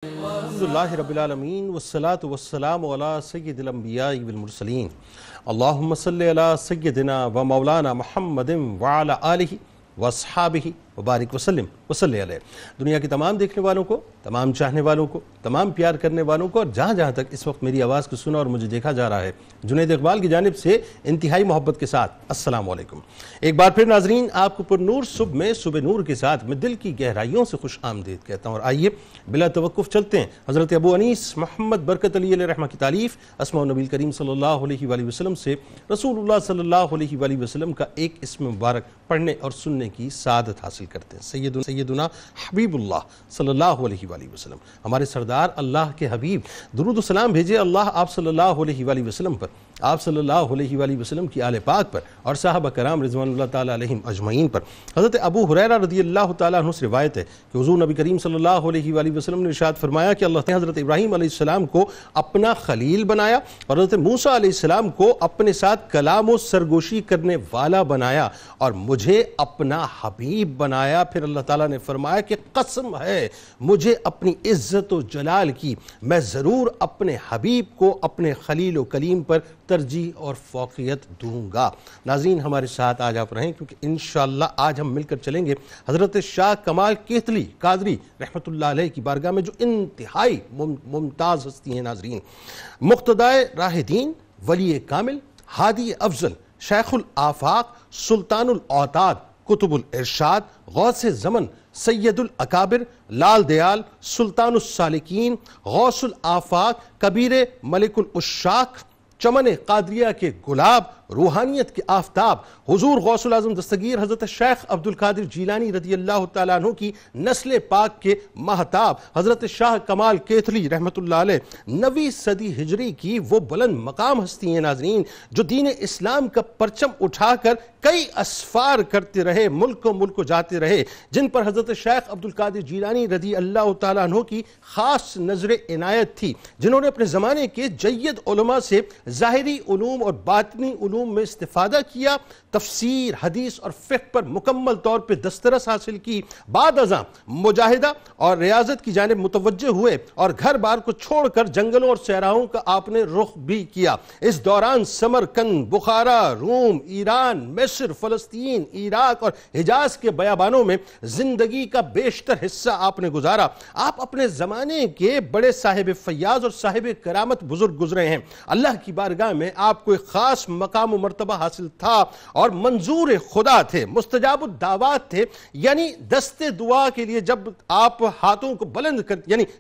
الحمدللہ رب العالمین والصلاة والسلام علی سید الانبیاء والمرسلین اللہم صلی علی سیدنا و مولانا محمد وعلی آلہ واصحابہ وبارک وسلم وصلی علیہ۔ دنیا کے تمام دیکھنے والوں کو، تمام چاہنے والوں کو، تمام پیار کرنے والوں کو، اور جہاں جہاں تک اس وقت میری آواز کو سنا اور مجھے دیکھا جا رہا ہے، جنید اقبال کی جانب سے انتہائی محبت کے ساتھ السلام علیکم۔ ایک بار پھر ناظرین، آپ کو پر نور صبح میں صبح نور کے ساتھ میں دل کی گہرائیوں سے خوش آمدید کہتا ہوں، اور آئیے بلا توقف چلتے ہیں حضرت ابو انیس محمد برکت علی علیہ رحمہ کی تعلیف اسماء النبی کریم صلی اللہ علیہ وآلہ وسلم سے رسول اللہ صلی اللہ علیہ وآلہ وسلم کا ایک اسم مبارک پڑھنے اور سننے کی سعادت حاصل کرتے ہیں۔ سیدنا حبیب اللہ صلی اللہ علیہ وآلہ وسلم، ہمارے سردار اللہ کے حبیب، درود و سلام بھیجے اللہ آپ صلی اللہ علیہ وآلہ وسلم پر، آپ صلی اللہ علیہ وآلہ وسلم کی آل پاک پر، اور صحابہ کرام رضوان اللہ تعالیٰ علیہم اجمعین پر۔ حضرت ابو ہریرہ رضی اللہ تعالیٰ عنہ سے روایت ہے کہ حضور نبی کریم صلی اللہ علیہ وآلہ وسلم نے ارشاد فرمایا کہ اللہ نے حضرت ابراہیم علیہ السلام کو اپنا خلیل بنایا اور حضرت موسیٰ علیہ السلام کو اپنے ساتھ کلام و سرگوشی کرنے والا بنایا اور مجھے اپنا حبیب بنایا۔ پھر اللہ تعالیٰ نے فرمایا کہ قسم ہے مجھے اپنی عزت و جلال کی، میں ضرور اپنے حبیب کو اپنے خلیل و کلیم پر ترجیح اور فوقیت دوں گا۔ ناظرین ہمارے ساتھ آج آپ رہیں، کیونکہ انشاءاللہ آج ہم مل کر چلیں گے حضرت شاہ کمال کیتلی قادری رحمۃ اللہ علیہ کی بارگاہ میں، جو انتہائی ممتاز ہستی ہیں ناظرین، مقتدائے راہ دین، ولی کامل، ہادی افضل، شیخ الآفاق، سلطان الاوتاد، قطب الارشاد، غوث زمن، سید الاکابر، لال دیال، سلطان السالکین، غوث الآفاق، کبیر ملک العشاق، چمن قادریہ کے گلاب، روحانیت کے آفتاب، حضور غوث العظم دستگیر حضرت شیخ عبد القادر جیلانی رضی اللہ تعالیٰ عنہ کی نسل پاک کے مہتاب، حضرت شاہ کمال کیتلی رحمۃ اللہ علیہ، 9ویں صدی ہجری کی وہ بلند مقام ہستی ہیں ناظرین، جو دین اسلام کا پرچم اٹھا کر کئی اسفار کرتے رہے، ملک و جاتے رہے، جن پر حضرت شیخ عبد القادر جیلانی رضی اللہ تعالیٰ عنہ کی خاص نظر عنایت تھی، جنہوں نے اپنے زمانے کے جید علماء سے ظاہری علوم اور باطنی علوم میں استفادہ کیا، تفسیر، حدیث اور فقہ پر مکمل طور پہ دسترس حاصل کی، بعد ازاں مجاہدہ اور ریاضت کی جانب متوجہ ہوئے اور گھر بار کو چھوڑ کر جنگلوں اور صحراؤں کا آپ نے رخ بھی کیا۔ اس دوران سمرقند، بخارا، روم، ایران، مصر، فلسطین، عراق اور حجاز کے بیابانوں میں زندگی کا بیشتر حصہ آپ نے گزارا۔ آپ اپنے زمانے کے بڑے صاحب فیاض اور صاحب کرامت بزرگ گزرے ہیں۔ اللہ کی بارگاہ میں آپ کو ایک خاص مقام و مرتبہ حاصل تھا اور منظور خدا تھے، مستجاب الدعوات تھے، یعنی دست دعا کے لیے جب آپ ہاتھوں کو بلند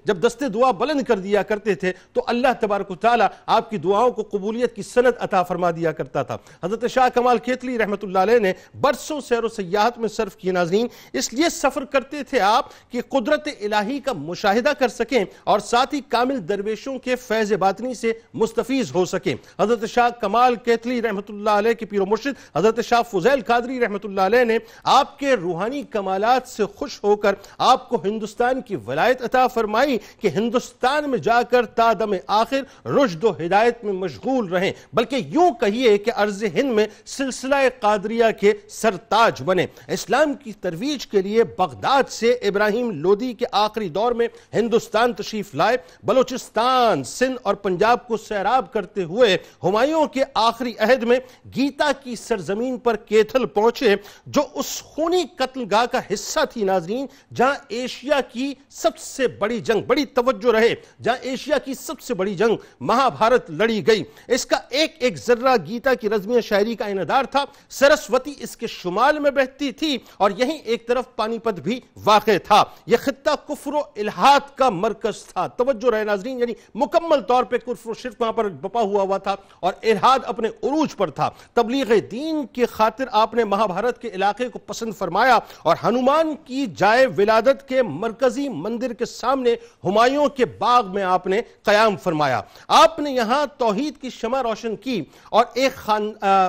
جب دست دعا بلند کر دیا کرتے تھے تو اللہ تبارک و تعالیٰ آپ کی دعاؤں کو قبولیت کی سند عطا فرما دیا کرتا تھا۔ حضرت شاہ کمال کیتلی رحمۃ اللہ علیہ نے برسوں سیر و سیاحت میں صرف کیے ناظرین، اس لیے سفر کرتے تھے آپ کہ قدرت الہی کا مشاہدہ کر سکیں اور ساتھ ہی کامل درویشوں کے فیض باطنی سے مستفیض ہو سکیں۔ حضرت شاہ کمال کیتلی رحمۃ اللہ علیہ کے پیر و مرشد حضرت شاہ فضیل قادری رحمۃ اللہ علیہ نے آپ کے روحانی کمالات سے خوش ہو کر آپ کو ہندوستان کی ولایت عطا فرمائی کہ ہندوستان میں جا کر تا دم آخر رشد و ہدایت میں مشغول رہیں، بلکہ یوں کہیے کہ ارض ہند میں سلسلہ قادریہ کے سرتاج بنے۔ اسلام کی ترویج کے لیے بغداد سے ابراہیم لودھی کے آخری دور میں ہندوستان تشریف لائے، بلوچستان، سندھ اور پنجاب کو سیراب کرتے ہوئے ہمایوں کے آخری عہد میں گیتا کی سرزمین پر کیتھل پہنچے، جو اس خونی قتل گاہ کا حصہ تھی ناظرین، جہاں ایشیا کی سب سے بڑی جنگ، بڑی توجہ رہے، جہاں ایشیا کی سب سے بڑی جنگ مہابھارت لڑی گئی۔ اس کا ایک ایک ذرہ گیتا کی رزمیہ شاعری کا انعدار تھا۔ سرسوتی اس کے شمال میں بہتی تھی اور یہیں ایک طرف پانی پت بھی واقع تھا۔ یہ خطہ کفر و الحاد کا مرکز تھا، توجہ رہے ناظرین، یعنی مکمل طور پہ کفر و شرک وہاں پر بپا ہوا تھا اور الحاد اپنے عروج پر تھا۔ تبلیغ دین کی خاطر آپ نے مہابھارت کے علاقے کو پسند فرمایا اور ہنومان کی جائے ولادت کے مرکزی مندر کے سامنے ہمایوں کے باغ میں آپ نے قیام فرمایا۔ آپ نے یہاں توحید کی شمع روشن کی اور ایک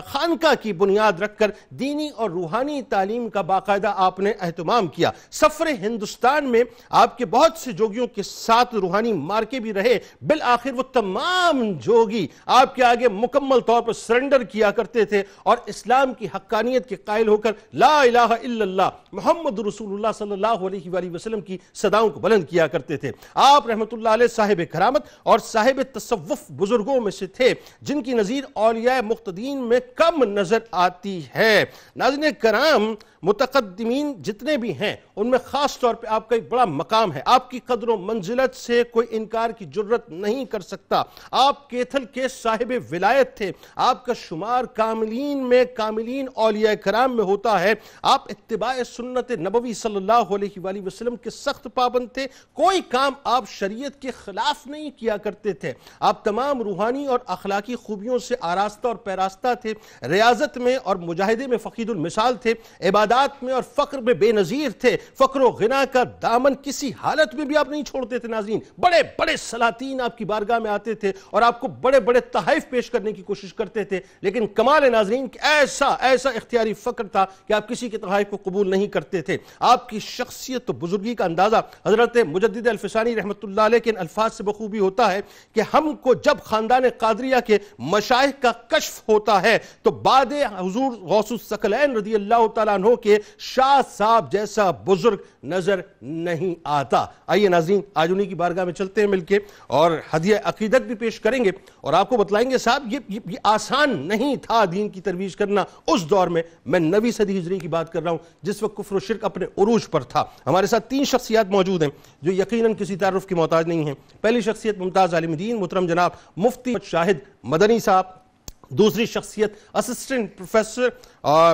خانقاہ کی بنیاد رکھ کر دینی اور روحانی تعلیم کا باقاعدہ آپ نے اہتمام کیا۔ سفر ہندوستان میں آپ کے بہت سے جوگیوں کے ساتھ روحانی مارکے بھی رہے، بالآخر وہ تمام جوگی آپ کے آگے مکمل طور پر سرنڈر سرنڈر کیا کرتے تھے اور اسلام کی حقانیت کے قائل ہو کر لا الہ الا اللہ محمد رسول اللہ صلی اللہ علیہ وآلہ وسلم کی صداؤں کو بلند کیا کرتے تھے۔ آپ رحمت اللہ علیہ صاحب کرامت اور صاحب تصوف بزرگوں میں سے تھے جن کی نظیر اولیاء مقتدین میں کم نظر آتی ہے۔ ناظرین کرام، متقدمین جتنے بھی ہیں ان میں خاص طور پہ آپ کا ایک بڑا مقام ہے، آپ کی قدر و منزلت سے کوئی انکار کی جرت نہیں کر سکتا۔ آپ کیتھل کے صاحب ولایت تھے، آپ کا شمار کاملین میں کاملین اولیاء کرام میں ہوتا ہے۔ آپ اتباع سنت نبوی صلی اللہ علیہ وآلہ وسلم کے سخت پابند تھے، کوئی کام آپ شریعت کے خلاف نہیں کیا کرتے تھے۔ آپ تمام روحانی اور اخلاقی خوبیوں سے آراستہ اور پیراستہ تھے، ریاضت میں اور مجاہدے میں فقید المثال تھے، عبادات میں اور فقر میں بے نظیر تھے، فقر و غنا کا دامن کسی حالت میں بھی آپ نہیں چھوڑتے تھے۔ ناظرین، بڑے بڑے سلاطین آپ کی بارگاہ میں آتے تھے اور آپ کو بڑے بڑے تحائف پیش کرنے کی کوشش کرتے تھے، لیکن کمال ناظرین کہ ایسا اختیاری فقر تھا کہ آپ کسی کے تحائف کو قبول نہیں کرتے تھے۔ آپ کی شخصیت و بزرگی کا اندازہ حضرت مجدد الفسانی رحمت اللہ علیہ کے ان الفاظ سے بخوبی ہوتا ہے کہ ہم کو جب خاندان قادریہ کے مشائخ کا کشف ہوتا ہے تو بعد حضور غوث الثقلین رضی اللہ تعالیٰ عنہ کے شاہ صاحب جیسا بزرگ نظر نہیں آتا۔ آئیے ناظرین، آج انہی کی بارگاہ میں چلتے ہیں مل کے اور ہدیہ عقیدت بھی پیش کریں گے اور آپ کو بتلائیں گے صاحب یہ آسان نہیں تھا دین کی ترویج کرنا اس دور میں۔ میں 9ویں صدی ہجری کی بات کر رہا ہوں جس وقت کفر و شرک اپنے عروج پر تھا۔ ہمارے ساتھ 3 شخصیات موجود ہیں جو یقیناً کسی تعارف کی محتاج نہیں ہیں۔ پہلی شخصیت ممتاز عالم دین محترم جناب مفتی شاہد مدنی صاحب، دوسری شخصیت اسسٹنٹ پروفیسر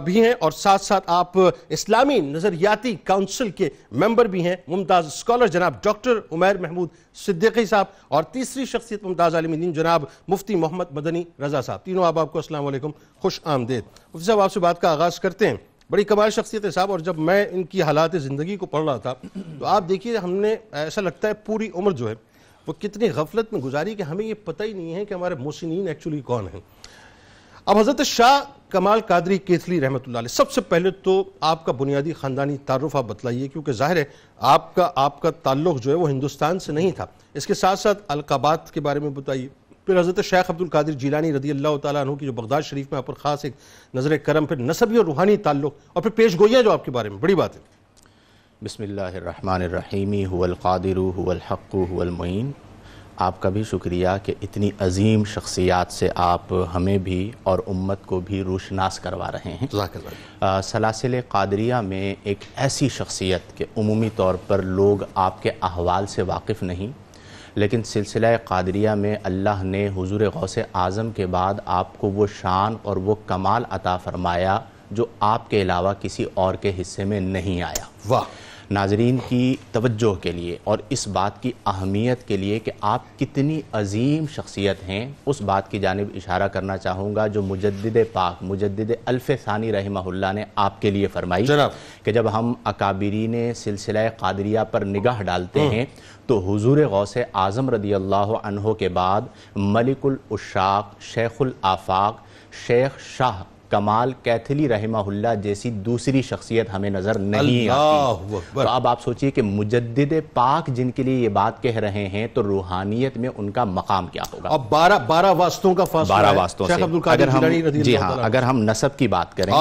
بھی ہیں اور ساتھ ساتھ آپ اسلامی نظریاتی کونسل کے ممبر بھی ہیں، ممتاز اسکالر جناب ڈاکٹر عمیر محمود صدیقی صاحب، اور تیسری شخصیت ممتاز عالم دین جناب مفتی محمد مدنی رضا صاحب۔ تینوں آپ کو السلام علیکم، خوش آمدید۔ مفتی صاحب، آپ سے بات کا آغاز کرتے ہیں۔ بڑی کمال شخصیت ہے صاحب، اور جب میں ان کی حالات زندگی کو پڑھ رہا تھا تو آپ دیکھیے ہم نے ایسا لگتا ہے پوری عمر جو ہے وہ کتنی غفلت میں گزاری کہ ہمیں یہ پتہ ہی نہیں ہے کہ ہمارے محسنین ایکچولی کون ہیں۔ اب حضرت شاہ کمال قادری کیتھلی رحمت اللہ علیہ، سب سے پہلے تو آپ کا بنیادی خاندانی تعارف آپ بتلائیے، کیونکہ ظاہر ہے آپ کا تعلق جو ہے وہ ہندوستان سے نہیں تھا۔ اس کے ساتھ ساتھ القابات کے بارے میں بتائیے، پھر حضرت شیخ عبد القادر جیلانی رضی اللہ تعالیٰ عنہ کی جو بغداد شریف میں آپ پر خاص ایک نظر کرم، پھر نسبی اور روحانی تعلق، اور پھر پیش گوئیاں جو آپ کے بارے میں بڑی بات ہے۔ بسم اللہ الرحمن الرحیم، هو القادر هو الحق هو المعین۔ آپ کا بھی شکریہ کہ اتنی عظیم شخصیات سے آپ ہمیں بھی اور امت کو بھی روشناس کروا رہے ہیں۔ سلاسل قادریہ میں ایک ایسی شخصیت کہ عمومی طور پر لوگ آپ کے احوال سے واقف نہیں، لیکن سلسلہ قادریہ میں اللہ نے حضور غوث اعظم کے بعد آپ کو وہ شان اور وہ کمال عطا فرمایا جو آپ کے علاوہ کسی اور کے حصے میں نہیں آیا۔ واہ! ناظرین کی توجہ کے لیے اور اس بات کی اہمیت کے لیے کہ آپ کتنی عظیم شخصیت ہیں، اس بات کی جانب اشارہ کرنا چاہوں گا جو مجدد پاک مجدد الف ثانی رحمہ اللہ نے آپ کے لیے فرمائی کہ جب ہم اکابرین سلسلہ قادریہ پر نگاہ ڈالتے ہیں تو حضور غوث اعظم رضی اللہ عنہ کے بعد ملک العشاق، شیخ الآفاق، شیخ شاہ کمال کیتھلی رحمہ اللہ جیسی دوسری شخصیت ہمیں نظر نہیں آتی۔ تو اب آپ سوچئے کہ مجدد پاک جن کے لیے یہ بات کہہ رہے ہیں تو روحانیت میں ان کا مقام کیا ہوگا۔ اب 12 واسطوں کا فاصلہ ہے 12 واسطوں سے، جی ہاں، اگر ہم نسب کی بات کریں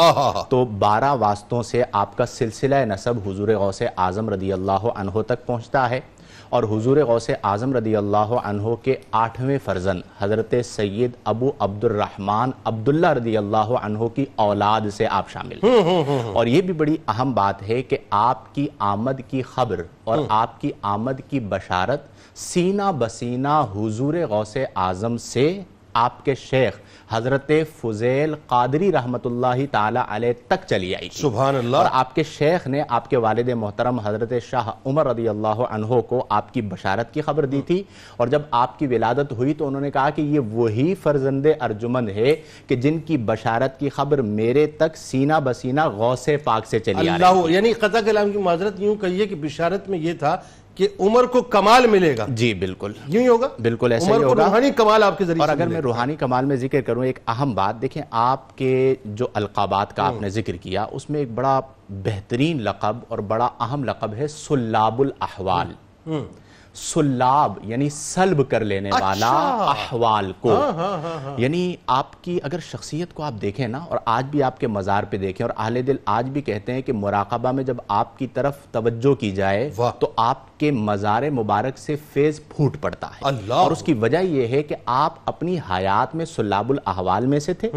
تو 12 واسطوں سے آپ کا سلسلہ نسب حضور غوث اعظم رضی اللہ عنہ تک پہنچتا ہے، اور حضور غوث اعظم رضی اللہ عنہ کے 8ویں فرزند حضرت سید ابو عبد الرحمن عبداللہ رضی اللہ عنہ کی اولاد سے آپ شامل ہیں۔ اور یہ بھی بڑی اہم بات ہے کہ آپ کی آمد کی خبر اور آپ کی آمد کی بشارت سینہ بسینہ حضور غوث اعظم سے آپ کے شیخ حضرت فضیل قادری رحمت اللہ تعالی علیہ تک چلی آئی تھی۔ سبحان اللہ۔ اور آپ کے شیخ نے آپ کے والد محترم حضرت شاہ عمر رضی اللہ عنہ کو آپ کی بشارت کی خبر دی تھی، اور جب آپ کی ولادت ہوئی تو انہوں نے کہا کہ یہ وہی فرزند ارجمند ہے کہ جن کی بشارت کی خبر میرے تک سینہ بسینہ غوث پاک سے چلی آ رہی ہے۔ یعنی قطع کلام کی معذرت یوں کہیے کہ بشارت میں یہ تھا کہ عمر کو کمال ملے گا۔ جی بالکل یوں ہی ہوگا، بالکل ایسا ہی عمر کو ہوگا، روحانی کمال آپ کے ذریعے۔ اور اگر میں روحانی کمال میں ذکر کروں ایک اہم بات، دیکھیں آپ کے جو القابات کا آپ نے ذکر کیا اس میں ایک بڑا بہترین لقب اور بڑا اہم لقب ہے سلاب الاحوال۔ سلاب یعنی سلب کر لینے والا احوال کو. یعنی آپ کی اگر شخصیت کو آپ دیکھیں نا، اور آج بھی آپ کے مزار پہ دیکھیں، اور اہل دل آج بھی کہتے ہیں کہ مراقبہ میں جب آپ کی طرف توجہ کی جائے تو آپ کے مزار مبارک سے فیض پھوٹ پڑتا ہے. اور اس کی وجہ یہ ہے کہ آپ اپنی حیات میں سلاب الاحوال میں سے تھے.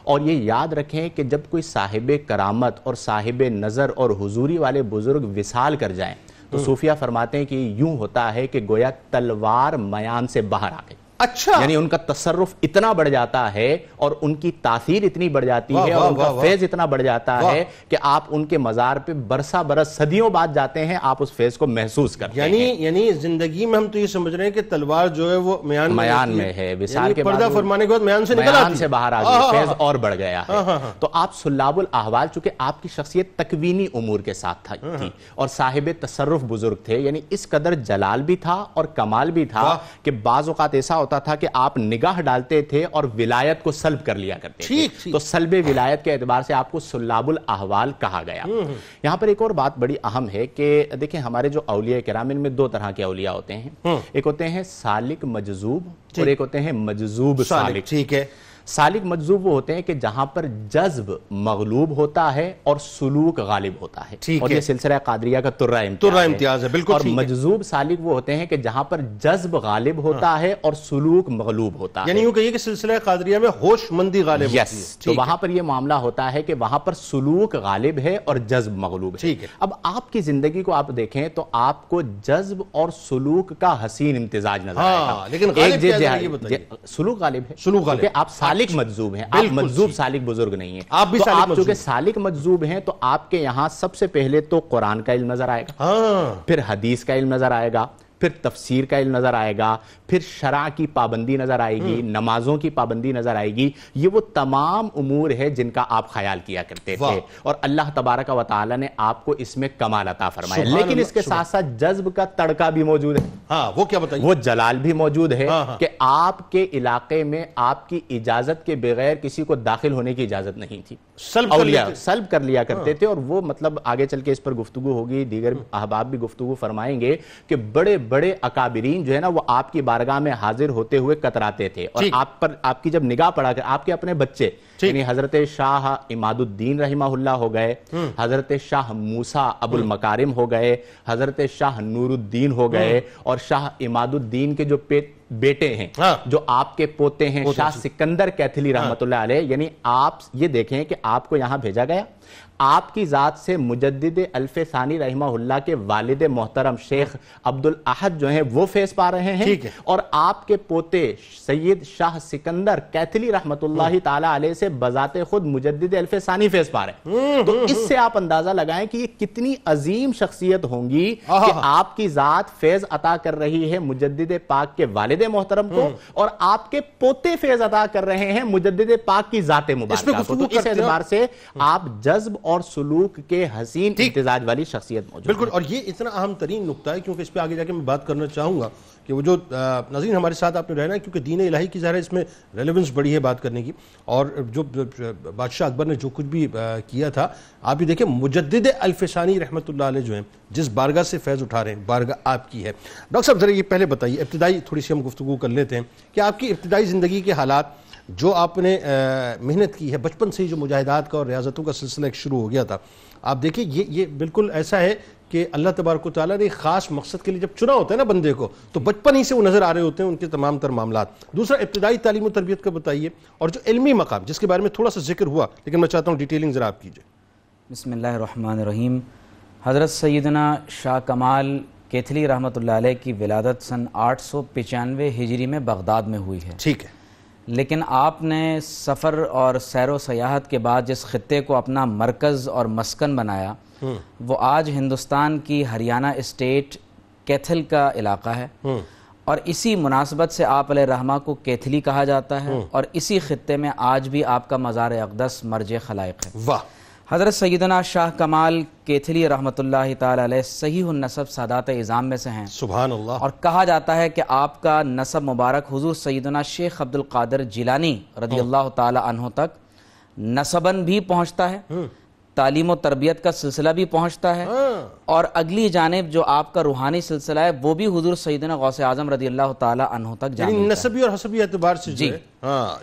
اور یہ یاد رکھیں کہ جب کوئی صاحب کرامت اور صاحب نظر اور حضوری والے بزرگ وصال کر جائیں تو صوفیہ فرماتے ہیں کہ یوں ہوتا ہے کہ گویا تلوار میان سے باہر آ گئی. اچھا، یعنی ان کا تصرف اتنا بڑھ جاتا ہے اور ان کی تاثیر اتنی بڑھ جاتی ہے اور ان کا فیض اتنا بڑھ جاتا ہے کہ آپ ان کے مزار پہ برسہ برس صدیوں بعد جاتے ہیں، آپ اس فیض کو محسوس کرتے ہیں. یعنی زندگی میں ہم تو یہ سمجھ رہے ہیں کہ تلوار جو ہے وہ میان میں ہے، وصال کے بعد پردہ فرمانے کے بعد میان سے نکل آتی ہے، سے باہر آ گئی، فیض اور بڑھ گیا ہے. تو آپ سلاب الاحوال، چونکہ آپ کی شخصیت تکوینی امور کے ساتھ تھی اور صاحب تصرف بزرگ تھے، یعنی اس قدر جلال بھی تھا اور کمال بھی تھا کہ بعض اوقات ایسا ہوتا تھا کہ آپ نگاہ ڈالتے تھے اور ولایت کو سلب کر لیا کرتے تھے. تو سلب ولایت کے اعتبار سے آپ کو سلاب الاحوال کہا گیا. یہاں پر ایک اور بات بڑی اہم ہے کہ دیکھیں ہمارے جو اولیاء کرام، ان میں دو طرح کے اولیاء ہوتے ہیں. ایک ہوتے ہیں سالک مجذوب اور ایک ہوتے ہیں مجذوب سالک. ٹھیک ہے. سالک مجذوب وہ ہوتے ہیں کہ جہاں پر جذب مغلوب ہوتا ہے اور سلوک غالب ہوتا ہے. اور یہ سلسلہ قادریہ کا ترہ امتیاز ہے. بالکل. اور مجذوب سالک وہ ہوتے ہیں کہ جہاں پر جذب غالب ہوتا ہے اور سلوک مغلوب ہوتا ہے. یعنی یوں کہیے کہ سلسلہ قادریہ میں ہوش مندی غالب ہوتی ہے. تو وہاں پر یہ معاملہ ہوتا ہے کہ وہاں پر سلوک غالب ہے اور جذب مغلوب ہے. اب آپ کی زندگی کو آپ دیکھیں تو آپ کو جذب اور سلوک کا حسین امتزاج نظر آئے گا. لیکن سلوک غالب ہے. سلوک غالب. آپ سالک مجذوب ہیں، آپ مجذوب سالک بزرگ نہیں ہیں. آپ چونکہ سالک مجذوب ہیں تو آپ کے یہاں سب سے پہلے تو قرآن کا علم نظر آئے گا، پھر حدیث کا علم نظر آئے گا، پھر تفسیر کا علم نظر آئے گا، پھر شرع کی پابندی نظر آئے گی، نمازوں کی پابندی نظر آئے گی. یہ وہ تمام امور ہے جن کا آپ خیال کیا کرتے تھے اور اللہ تبارک و تعالی نے آپ کو اس میں کمال عطا فرمایا. لیکن اس کے ساتھ ساتھ جذب کا تڑکا بھی موجود ہے. وہ کیا بتائیے؟ وہ جلال بھی موجود ہے کہ آپ کے علاقے میں آپ کی اجازت کے بغیر کسی کو داخل ہونے کی اجازت نہیں تھی. اولیاء سلب کر لیا کرتے تھے. اور وہ مطلب آگے چل کے اس پر گفتگو ہوگی، دیگر احباب بھی گفتگو فرمائیں گے کہ بڑے بڑے اکابرین جو ہے نا وہ آپ کی بارگاہ میں حاضر ہوتے ہوئے کتراتے تھے. اور آپ کی جب نگاہ پڑا کر آپ کے اپنے بچے یعنی حضرت شاہ عماد الدین رحمہ اللہ ہو گئے، حضرت شاہ موسیٰ ابو المکارم ہو گئے، حضرت شاہ نور الدین ہو گئے، اور شاہ عماد الدین کے جو بیٹے ہیں جو آپ کے پوتے ہیں شاہ سکندر کیتھلی رحمت اللہ علیہ. یعنی آپ یہ دیکھیں کہ آپ کو یہاں بھیجا گیا، آپ کی ذات سے مجدد الف ثانی رحمہ اللہ کے والد محترم شیخ عبد الاحد جو ہیں وہ فیض پا رہے ہیں، اور آپ کے پوتے سید شاہ سکندر کیتھلی رحمت اللہ تعالی علیہ سے بذات خود مجدد الف ثانی فیض پا رہے ہیں. تو اس سے آپ اندازہ لگائیں کہ یہ کتنی عظیم شخصیت ہوں گی کہ آپ کی ذات فیض عطا کر رہی ہے مجدد پاک کے والد محترم کو، اور آپ کے پوتے فیض عطا کر رہے ہیں مجدد پاک کی ذات مبارکہ کو. تو اس اعتبار سے آپ جذب اور سلوک کے حسین امتزاج والی شخصیت موجود. بالکل. اور یہ اتنا اہم ترین نقطہ ہے کیونکہ اس پہ آگے جا کے میں بات کرنا چاہوں گا کہ وہ جو ناظرین ہمارے ساتھ آپ نے رہنا ہے کیونکہ دین الہی کی ظاہر ہے اس میں ریلیونس بڑی ہے بات کرنے کی. اور جو بادشاہ اکبر نے جو کچھ بھی کیا تھا، آپ یہ دیکھیں مجدد الف ثانی رحمت اللہ علیہ جو ہیں جس بارگاہ سے فیض اٹھا رہے ہیں بارگاہ آپ کی ہے. ڈاکٹر صاحب ذرا یہ پہلے بتائیے، ابتدائی تھوڑی سی ہم گفتگو کر لیتے ہیں کہ آپ کی ابتدائی زندگی کے حالات، جو آپ نے محنت کی ہے بچپن سے ہی، جو مجاہدات کا اور ریاضتوں کا سلسلہ ایک شروع ہو گیا تھا، آپ دیکھیں یہ بالکل ایسا ہے کہ اللہ تبارک و تعالیٰ نے ایک خاص مقصد کے لیے جب چنا ہوتا ہے نا بندے کو، تو بچپن ہی سے وہ نظر آ رہے ہوتے ہیں ان کے تمام تر معاملات. دوسرا ابتدائی تعلیم و تربیت کا بتائیے، اور جو علمی مقام جس کے بارے میں تھوڑا سا ذکر ہوا لیکن میں چاہتا ہوں ڈیٹیلنگ ذرا آپ کیجئے. بسم اللہ الرحمن الرحیم. حضرت سیدنا شاہ کمال کیتھلی رحمۃ اللہ علیہ کی ولادت سن 895 ہجری میں بغداد میں ہوئی ہے. ٹھیک ہے. لیکن آپ نے سفر اور سیر و سیاحت کے بعد جس خطے کو اپنا مرکز اور مسکن بنایا وہ آج ہندوستان کی ہریانہ اسٹیٹ کیتھل کا علاقہ ہے، اور اسی مناسبت سے آپ علیہ الرحمہ کو کیتھلی کہا جاتا ہے، اور اسی خطے میں آج بھی آپ کا مزار اقدس مرج خلائق ہے. واہ. حضرت سیدنا شاہ کمال کیتھلی رحمت اللہ تعالی علیہ صحیح النسب سادات اعظام میں سے ہیں. سبحان اللہ. اور کہا جاتا ہے کہ آپ کا نسب مبارک حضور سیدنا شیخ عبد القادر جیلانی رضی اللہ تعالی عنہ تک نسباً بھی پہنچتا ہے، تعلیم و تربیت کا سلسلہ بھی پہنچتا ہے اور اگلی جانب جو آپ کا روحانی سلسلہ ہے وہ بھی حضور سیدنا غوث اعظم رضی اللہ تعالی عنہ تک جانے یعنی نسبی اور حسبی اعتبار سے جو ہے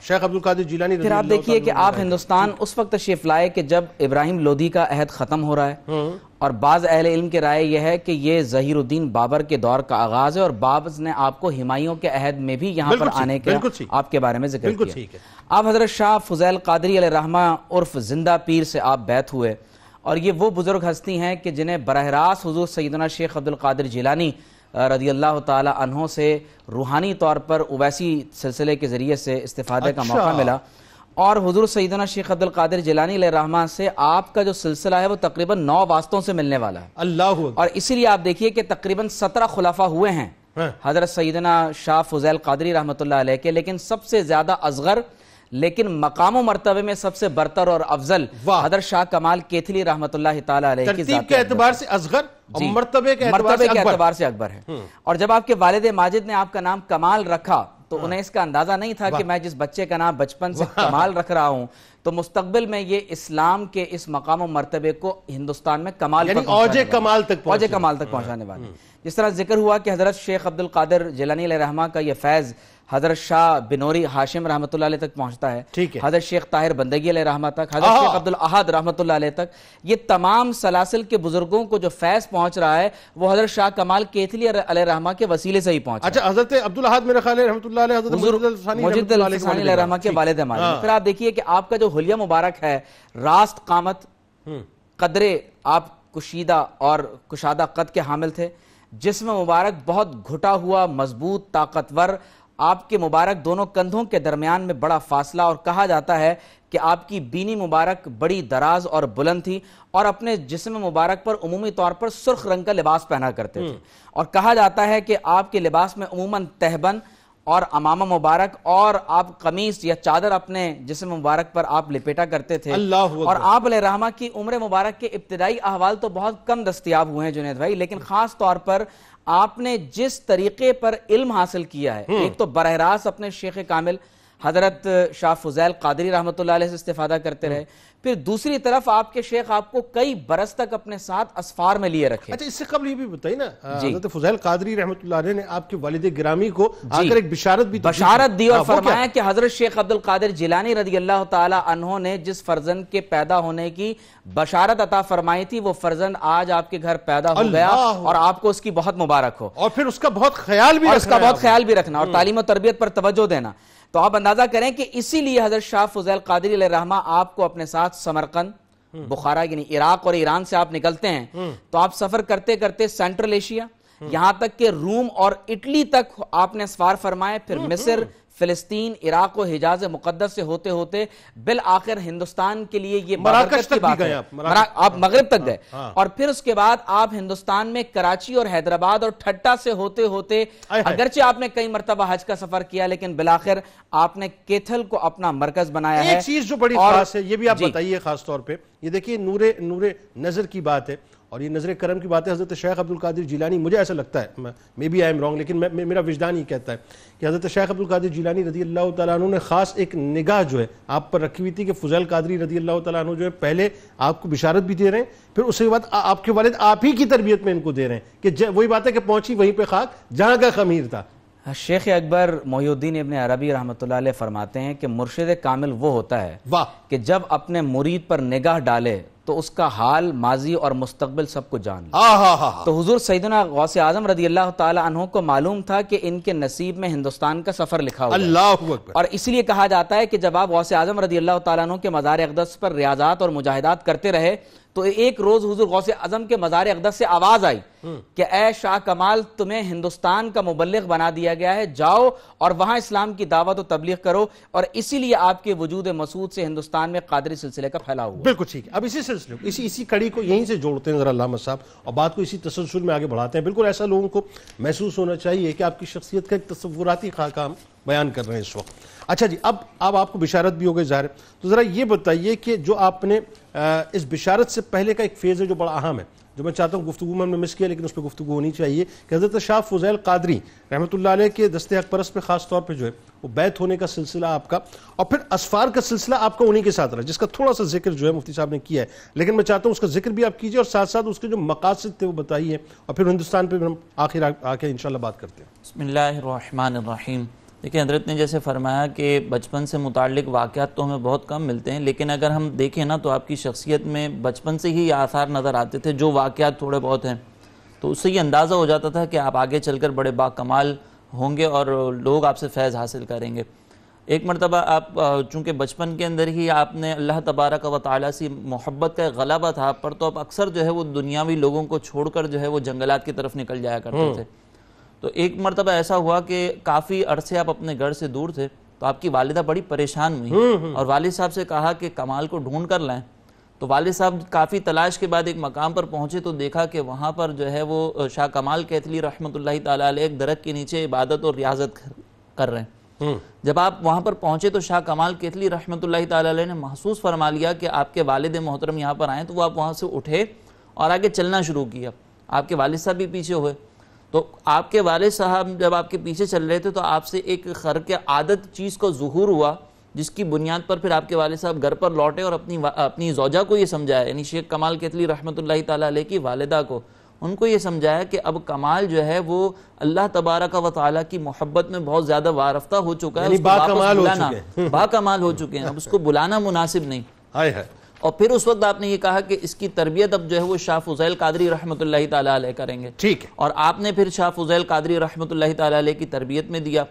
شیخ عبدالقادر جیلانی پھر آپ دیکھیے کہ آپ ہندوستان اس وقت تشریف لائے کہ جب ابراہیم لودھی کا عہد ختم ہو رہا ہے اور بعض اہل علم کی رائے یہ ہے کہ یہ ظہیر الدین بابر کے دور کا آغاز ہے اور بعض نے آپ کو ہمایوں کے عہد میں بھی یہاں پر آنے کا آپ کے بارے میں ذکر کیا. آپ حضرت شاہ فضیل قادری علیہ الرحمہ عرف زندہ پیر سے آپ بیعت ہوئے اور یہ وہ بزرگ ہستی ہیں کہ جنہیں براہ راست حضور سیدنا شیخ عبدالقادر جیلانی رضی اللہ تعالی عنہ سے روحانی طور پر اویسی سلسلے کے ذریعے سے استفادے کا موقع ملا اور حضور سیدنا شیخ عبدالقادر جیلانی علیہ الرحمہ سے آپ کا جو سلسلہ ہے وہ تقریباً 9 واسطوں سے ملنے والا ہے. اللہ اور اسی لیے آپ دیکھیے کہ تقریباً 17 خلفاء ہوئے ہیں حضرت سیدنا شاہ فضیل قادری رحمۃ اللہ علیہ کے، لیکن سب سے زیادہ اصغر لیکن مقام و مرتبے میں سب سے برتر اور افضل حضرت شاہ کمال کیتھلی رحمۃ اللہ تعالی علیہ کی ترتیب کے اعتبار سے اصغر اور مرتبے کے اعتبار سے اکبر ہے. اور جب آپ کے والد ماجد نے آپ کا نام کمال رکھا تو انہیں اس کا اندازہ نہیں تھا کہ میں جس بچے کا نام بچپن سے کمال رکھ رہا ہوں تو مستقبل میں یہ اسلام کے اس مقام و مرتبے کو ہندوستان میں کمال اوج کمال تک پہنچانے والے. جس طرح ذکر ہوا کہ حضرت شیخ عبدالقادر جیلانی علیہ الرحمہ کا یہ فیض حضرت شاہ بنوری ہاشم رحمۃ اللہ علیہ تک پہنچتا ہے، حضرت شیخ طاہر بندگی علیہ رحمہ تک، حضرت شیخ عبدالاحد رحمۃ اللہ علیہ تک. یہ تمام سلاسل کے بزرگوں کو جو فیض پہنچ رہا ہے وہ حضرت شاہ کمال کیتھلی علیہ رحمہ کے وسیلے سے ہی پہنچا. اچھا، حضرت عبدالاحد میرا خیال ہے رحمۃ اللہ علیہ، حضرت مجد الفسانی علیہ رحمہ کے والد ماجد. پھر آپ دیکھیے کہ آپ کا جو حلیہ مبارک ہے، راست قامت، قدرے آپ کشیدہ اور کشادہ قد کے حامل تھے، جسم مبارک بہت گھٹا ہوا، مضبوط، طاقتور. آپ کے مبارک دونوں کندھوں کے درمیان میں بڑا فاصلہ اور کہا جاتا ہے کہ آپ کی بینی مبارک بڑی دراز اور بلند تھی اور اپنے جسم مبارک پر عمومی طور پر سرخ رنگ کا لباس پہنا کرتے تھے اور کہا جاتا ہے کہ آپ کے لباس میں عموماً تہبند اور امامہ مبارک اور آپ قمیص یا چادر اپنے جسم مبارک پر آپ لپیٹا کرتے تھے. اور آپ علیہ رحمہ کی عمر مبارک کے ابتدائی احوال تو بہت کم دستیاب ہوئے ہیں جنید بھائی، لیکن خاص طور پر آپ نے جس طریقے پر علم حاصل کیا ہے، ایک تو براہ راست اپنے شیخ کامل حضرت شاہ فضیل قادری رحمۃ اللہ علیہ سے استفادہ کرتے رہے، پھر دوسری طرف آپ کے شیخ آپ کو کئی برس تک اپنے ساتھ اسفار میں لیے رکھے. اچھا، اس سے قبل یہ بھی بتائیے نا، حضرت فضیل قادری رحمۃ اللہ علیہ نے آپ کے والد گرامی کو آ کر ایک بشارت دی اور فرمایا کہ حضرت شیخ عبدالقادر جیلانی رضی اللہ تعالی عنہ نے جس فرزند کے پیدا ہونے کی بشارت عطا فرمائی تھی وہ فرزند آج آپ کے گھر پیدا ہو گیا اور آپ کو اس کی بہت مبارک ہو، اور پھر اس کا بہت خیال بھی رکھنا اور تعلیم و تربیت پر توجہ دینا. تو آپ اندازہ کریں کہ اسی لیے حضرت شاہ فضیل قادری علیہ الرحمہ آپ کو اپنے ساتھ سمرقند، بخارا یعنی عراق اور ایران سے آپ نکلتے ہیں تو آپ سفر کرتے کرتے سینٹرل ایشیا یہاں تک کہ روم اور اٹلی تک آپ نے سفار فرمائے، پھر مصر، فلسطین، عراق و حجاز مقدس سے ہوتے ہوتے بالآخر ہندوستان کے لیے یہ مراکش تک بھی گئے، آپ مغرب تک گئے اور پھر اس کے بعد آپ ہندوستان میں کراچی اور حیدرآباد اور ٹھٹا سے ہوتے ہوتے اگرچہ آپ نے کئی مرتبہ حج کا سفر کیا لیکن بالآخر آپ نے کیتھل کو اپنا مرکز بنایا ہے. ایک چیز جو بڑی خاص ہے یہ بھی آپ بتائیے خاص طور پہ، یہ دیکھیے نور نظر کی بات ہے اور یہ نظر کرم کی بات ہے. حضرت شیخ عبدالقادر جیلانی، مجھے ایسا لگتا ہے، میں بھی آئی ایم رانگ، لیکن میرا وجدان یہ کہتا ہے کہ حضرت شیخ عبدالقادر جیلانی رضی اللہ تعالیٰ عنہ نے خاص ایک نگاہ جو ہے آپ پر رکھی ہوئی تھی کہ فضیل قادری رضی اللہ تعالیٰ عنہ جو ہے پہلے آپ کو بشارت بھی دے رہے ہیں، پھر اس کے بعد آپ کے والد آپ ہی کی تربیت میں ان کو دے رہے ہیں کہ وہی بات ہے کہ پہنچی وہیں پہ خاک جہاں کا خمیر تھا. شیخ اکبر محی الدین ابن عربی رحمۃ اللہ علیہ فرماتے ہیں کہ مرشد کامل وہ ہوتا ہے کہ جب اپنے مرید پر نگاہ ڈالے تو اس کا حال، ماضی اور مستقبل سب کو جان لے. تو حضور سیدنا غوث اعظم رضی اللہ تعالی عنہ کو معلوم تھا کہ ان کے نصیب میں ہندوستان کا سفر لکھا ہوا ہے اور اس لیے کہا جاتا ہے کہ جب آپ غوث اعظم رضی اللہ تعالیٰ عنہ کے مزار اقدس پر ریاضات اور مجاہدات کرتے رہے تو ایک روز حضور غوث اعظم کے مزار اقدس سے آواز آئی کہ اے شاہ کمال، تمہیں ہندوستان کا مبلغ بنا دیا گیا ہے، جاؤ اور وہاں اسلام کی دعوت و تبلیغ کرو. اور اسی لیے آپ کے وجود مسعود سے ہندوستان میں قادری سلسلے کا پھیلاؤ ہوا. بالکل ٹھیک ہے. اب اسی سلسلے اسی کڑی کو یہیں سے جوڑتے ہیں ذرا علامہ صاحب اور بات کو اسی تسلسل میں آگے بڑھاتے ہیں. بالکل ایسا لوگوں کو محسوس ہونا چاہیے کہ آپ کی شخصیت کا ایک تصوراتی خاکہ ہم بیان کر رہے ہیں اس وقت. اچھا جی، اب آپ کو بشارت بھی ہو گئی ظاہر، تو ذرا یہ بتائیے کہ جو آپ نے اس بشارت سے پہلے کا ایک فیز ہے جو بڑا اہم ہے، جو میں چاہتا ہوں گفتگو میں ہم نے مس کیا لیکن اس پہ گفتگو ہونی چاہیے کہ حضرت شاہ فضیل قادری رحمۃ اللہ علیہ کے دست حق پرست پہ خاص طور پہ جو ہے وہ بیعت ہونے کا سلسلہ آپ کا، اور پھر اسفار کا سلسلہ آپ کا انہی کے ساتھ رہا، جس کا تھوڑا سا ذکر جو ہے مفتی صاحب نے کیا ہے، لیکن میں چاہتا ہوں اس کا ذکر بھی آپ کیجئے اور ساتھ ساتھ اس کے جو مقاصد تھے وہ بتائیے، اور پھر ہندوستان پہ ہم آخر آ کے انشاءاللہ بات کرتے ہیں۔ بسم اللہ الرحمن الرحیم۔ دیکھیں حضرت نے جیسے فرمایا کہ بچپن سے متعلق واقعات تو ہمیں بہت کم ملتے ہیں، لیکن اگر ہم دیکھیں نا تو آپ کی شخصیت میں بچپن سے ہی یہ آثار نظر آتے تھے، جو واقعات تھوڑے بہت ہیں تو اس سے یہ اندازہ ہو جاتا تھا کہ آپ آگے چل کر بڑے باکمال ہوں گے اور لوگ آپ سے فیض حاصل کریں گے۔ ایک مرتبہ آپ چونکہ بچپن کے اندر ہی آپ نے اللہ تبارک و تعالیٰ سے محبت کا غلبہ تھا آپ پر، تو آپ اکثر جو ہے وہ دنیاوی لوگوں کو چھوڑ کر جو ہے وہ جنگلات کی طرف نکل جایا کرتے تھے۔ تو ایک مرتبہ ایسا ہوا کہ کافی عرصے آپ اپنے گھر سے دور تھے، تو آپ کی والدہ بڑی پریشان ہوئی اور والد صاحب سے کہا کہ کمال کو ڈھونڈ کر لائیں۔ تو والد صاحب کافی تلاش کے بعد ایک مقام پر پہنچے تو دیکھا کہ وہاں پر جو ہے وہ شاہ کمال کیتلی رحمۃ اللہ تعالیٰ علیہ ایک درخت کے نیچے عبادت اور ریاضت کر رہے ہیں۔ جب آپ وہاں پر پہنچے تو شاہ کمال کیتلی رحمۃ اللہ تعالیٰ علیہ نے محسوس فرما لیا کہ آپ کے والد محترم یہاں پر آئیں، تو وہ آپ وہاں سے اٹھے اور آگے چلنا شروع کیا۔ آپ کے والد صاحب بھی پیچھے ہوئے، تو آپ کے والد صاحب جب آپ کے پیچھے چل رہے تھے تو آپ سے ایک خرق عادت چیز کو ظہور ہوا، جس کی بنیاد پر پھر آپ کے والد صاحب گھر پر لوٹے اور اپنی زوجہ کو یہ سمجھایا، یعنی شیخ کمال کیتلی رحمۃ اللہ تعالیٰ علیہ کی والدہ کو، ان کو یہ سمجھایا کہ اب کمال جو ہے وہ اللہ تبارک و تعالیٰ کی محبت میں بہت زیادہ وارفتہ ہو چکا ہے، باکمال ہو چکے ہیں، اب اس کو بلانا مناسب نہیں۔ اور پھر اس وقت آپ نے یہ کہا کہ اس کی تربیت اب جو ہے وہ شاہ فضیل قادری رحمۃ اللہ تعالیٰ علیہ کریں گے، ٹھیک ہے۔ اور آپ نے پھر شاہ فضیل قادری رحمۃ اللہ تعالیٰ علیہ کی تربیت میں دیا۔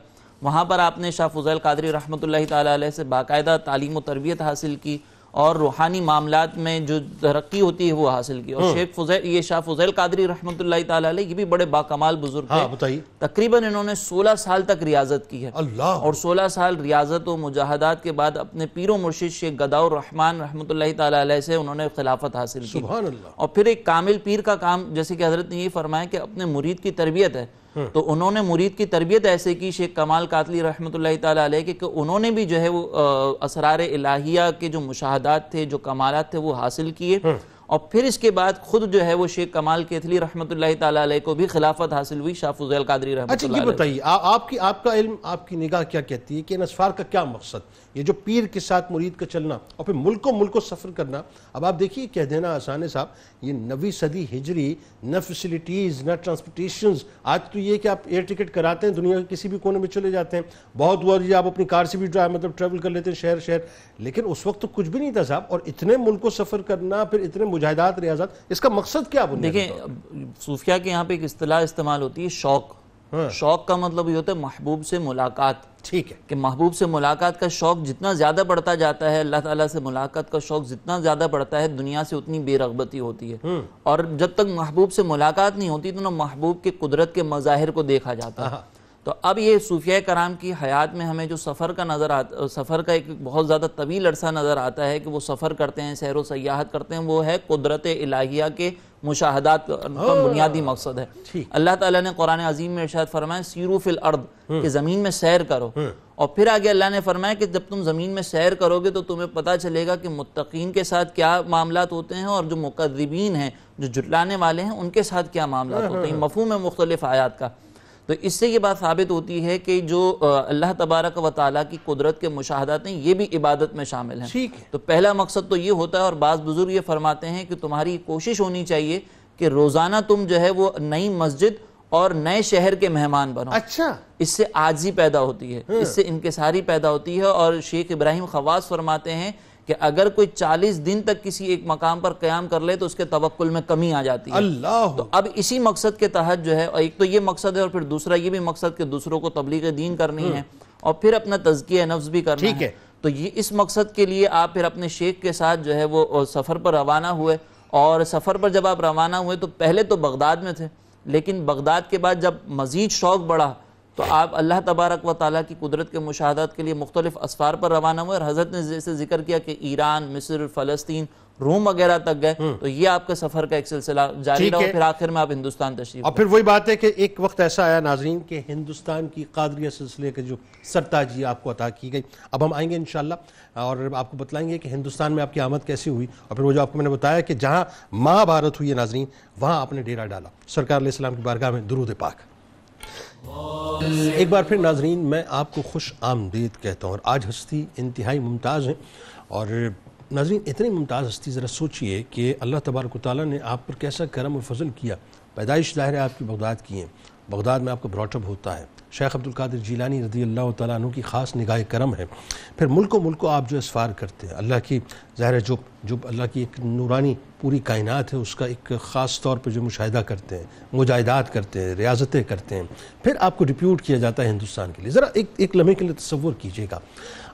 وہاں پر آپ نے شاہ فضیل قادری رحمۃ اللہ تعالیٰ علیہ سے باقاعدہ تعلیم و تربیت حاصل کی اور روحانی معاملات میں جو ترقی ہوتی ہے وہ حاصل کی۔ اور یہ شاہ فضیل قادری رحمۃ اللہ تعالیٰ علیہ یہ بھی بڑے باکمال بزرگ تھے، تقریباً انہوں نے 16 سال تک ریاضت کی ہے، اور 16 سال ریاضت و مجاہدات کے بعد اپنے پیر و مرشد شیخ گدا الرحمن رحمۃ اللہ تعالیٰ علیہ سے انہوں نے خلافت حاصل کی۔ اور پھر ایک کامل پیر کا کام، جیسے کہ حضرت نے یہ فرمایا کہ اپنے مرید کی تربیت ہے، تو انہوں نے مرید کی تربیت ایسے کی شیخ کمال کیتلی رحمۃ اللہ تعالیٰ علیہ کہ انہوں نے بھی جو ہے وہ اسرار الہیہ کے جو مشاہدات تھے، جو کمالات تھے وہ حاصل کیے، اور پھر اس کے بعد خود جو ہے وہ شیخ کمال کیتلی رحمۃ اللہ تعالیٰ علیہ کو بھی خلافت حاصل ہوئی شاہ فضیل قادری رحمۃ اللہ علیہ۔ اچھا یہ بتائیے آپ کا علم، آپ کی نگاہ کیا کہتی ہے کہ ان اسفار کا کیا مقصد؟ یہ جو پیر کے ساتھ مرید کا چلنا اور پھر ملک و سفر کرنا، اب آپ دیکھیے کہہ دینا آسان ہے صاحب، یہ 9ویں صدی ہجری، نہ فیسلٹیز نہ ٹرانسپورٹیشنز، آج تو یہ کہ آپ ایئر ٹکٹ کراتے ہیں دنیا کے کسی بھی کونے میں چلے جاتے ہیں، بہت ہوا جی آپ اپنی کار سے بھی ٹریول کر لیتے ہیں شہر، لیکن اس وقت تو کچھ بھی نہیں تھا صاحب، اور اتنے ملک و سفر کرنا، پھر اتنے مجاہدات ریاضات، اس کا مقصد کیا بنیادی؟ دیکھیں صوفیہ کے یہاں پہ ایک اصطلاح استعمال ہوتی ہے شوق۔ شوق کا مطلب یہ ہوتا ہے محبوب سے ملاقات، ٹھیک ہے، کہ محبوب سے ملاقات کا شوق جتنا زیادہ بڑھتا جاتا ہے، اللہ تعالیٰ سے ملاقات کا شوق جتنا زیادہ بڑھتا ہے، دنیا سے اتنی بے رغبتی ہوتی ہے، اور جب تک محبوب سے ملاقات نہیں ہوتی تو نہ محبوب کے قدرت کے مظاہر کو دیکھا جاتا ہے۔ تو اب یہ صوفیہ کرام کی حیات میں ہمیں جو سفر کا ایک بہت زیادہ طویل عرصہ نظر آتا ہے کہ وہ سفر کرتے ہیں، سیر و سیاحت کرتے ہیں، وہ ہے قدرت الہیہ کے مشاہدات کا بنیادی مقصد ہے۔ اللہ تعالیٰ نے قرآن عظیم میں ارشاد فرمایا سیرو فی الارض، کہ زمین میں سیر کرو، اور پھر آگے اللہ نے فرمایا کہ جب تم زمین میں سیر کرو گے تو تمہیں پتہ چلے گا کہ متقین کے ساتھ کیا معاملات ہوتے ہیں اور جو مکذبین ہیں، جو جھٹلانے والے ہیں، ان کے ساتھ کیا معاملات ہوتے ہیں۔ مفہوم ہے مختلف آیات کا۔ تو اس سے یہ بات ثابت ہوتی ہے کہ جو اللہ تبارک و تعالیٰ کی قدرت کے مشاہدات ہیں یہ بھی عبادت میں شامل ہیں۔ تو پہلا مقصد تو یہ ہوتا ہے، اور بعض بزرگ یہ فرماتے ہیں کہ تمہاری کوشش ہونی چاہیے کہ روزانہ تم جو ہے وہ نئی مسجد اور نئے شہر کے مہمان بنو۔ اچھا، اس سے عاجزی پیدا ہوتی ہے، اس سے انکساری پیدا ہوتی ہے، اور شیخ ابراہیم خواص فرماتے ہیں کہ اگر کوئی 40 دن تک کسی ایک مقام پر قیام کر لے تو اس کے توکل میں کمی آ جاتی ہے۔ اللہ، تو اب اسی مقصد کے تحت جو ہے، اور ایک تو یہ مقصد ہے، اور پھر دوسرا یہ بھی مقصد کہ دوسروں کو تبلیغ دین کرنی ہے، اور پھر اپنا تزکیہ نفس بھی کرنا ہے۔ تو یہ اس مقصد کے لیے آپ پھر اپنے شیخ کے ساتھ جو ہے وہ سفر پر روانہ ہوئے، اور سفر پر جب آپ روانہ ہوئے تو پہلے تو بغداد میں تھے، لیکن بغداد کے بعد جب مزید شوق بڑھا تو آپ اللہ تبارک و تعالیٰ کی قدرت کے مشاہدات کے لیے مختلف اسفار پر روانہ ہوئے، اور حضرت نے جیسے ذکر کیا کہ ایران، مصر، فلسطین روم وغیرہ تک گئے، تو یہ آپ کا سفر کا ایک سلسلہ جاری رہا، پھر آخر میں آپ ہندوستان تشریف اور پھر وہی بات ہے کہ ایک وقت ایسا آیا ناظرین کہ ہندوستان کی قادریہ سلسلے کے جو سرتاجی آپ کو عطا کی گئی. اب ہم آئیں گے انشاءاللہ اور آپ کو بتلائیں گے کہ ہندوستان میں آپ کی آمد کیسی ہوئی، اور پھر وہ جو آپ کو میں نے بتایا کہ جہاں مہابھارت ہوئی ہے ناظرین وہاں آپ نے ڈیرا ڈالا سرکار علیہ السلام کی بارگاہ میں درود پاک. ایک بار پھر ناظرین میں آپ کو خوش آمدید کہتا ہوں، اور آج ہستی انتہائی ممتاز ہیں. اور ناظرین اتنی ممتاز ہستی، ذرا سوچئے کہ اللہ تبارک و تعالیٰ نے آپ پر کیسا کرم و فضل کیا. پیدائش ظاہر ہے آپ کی بغداد کی ہیں، بغداد میں آپ کا براٹ اپ ہوتا ہے. شیخ عبدالقادر جیلانی رضی اللہ تعالیٰ عنہ کی خاص نگاہ کرم ہے. پھر ملکوں آپ جو اسفار کرتے ہیں، اللہ کی ظاہر ہے جو اللہ کی ایک نورانی پوری کائنات ہے اس کا ایک خاص طور پہ جو مشاہدہ کرتے ہیں، مجاہدات کرتے ہیں، ریاضتیں کرتے ہیں، پھر آپ کو ڈپیوٹ کیا جاتا ہے ہندوستان کے لیے. ذرا ایک لمحے کے لیے تصور کیجئے گا،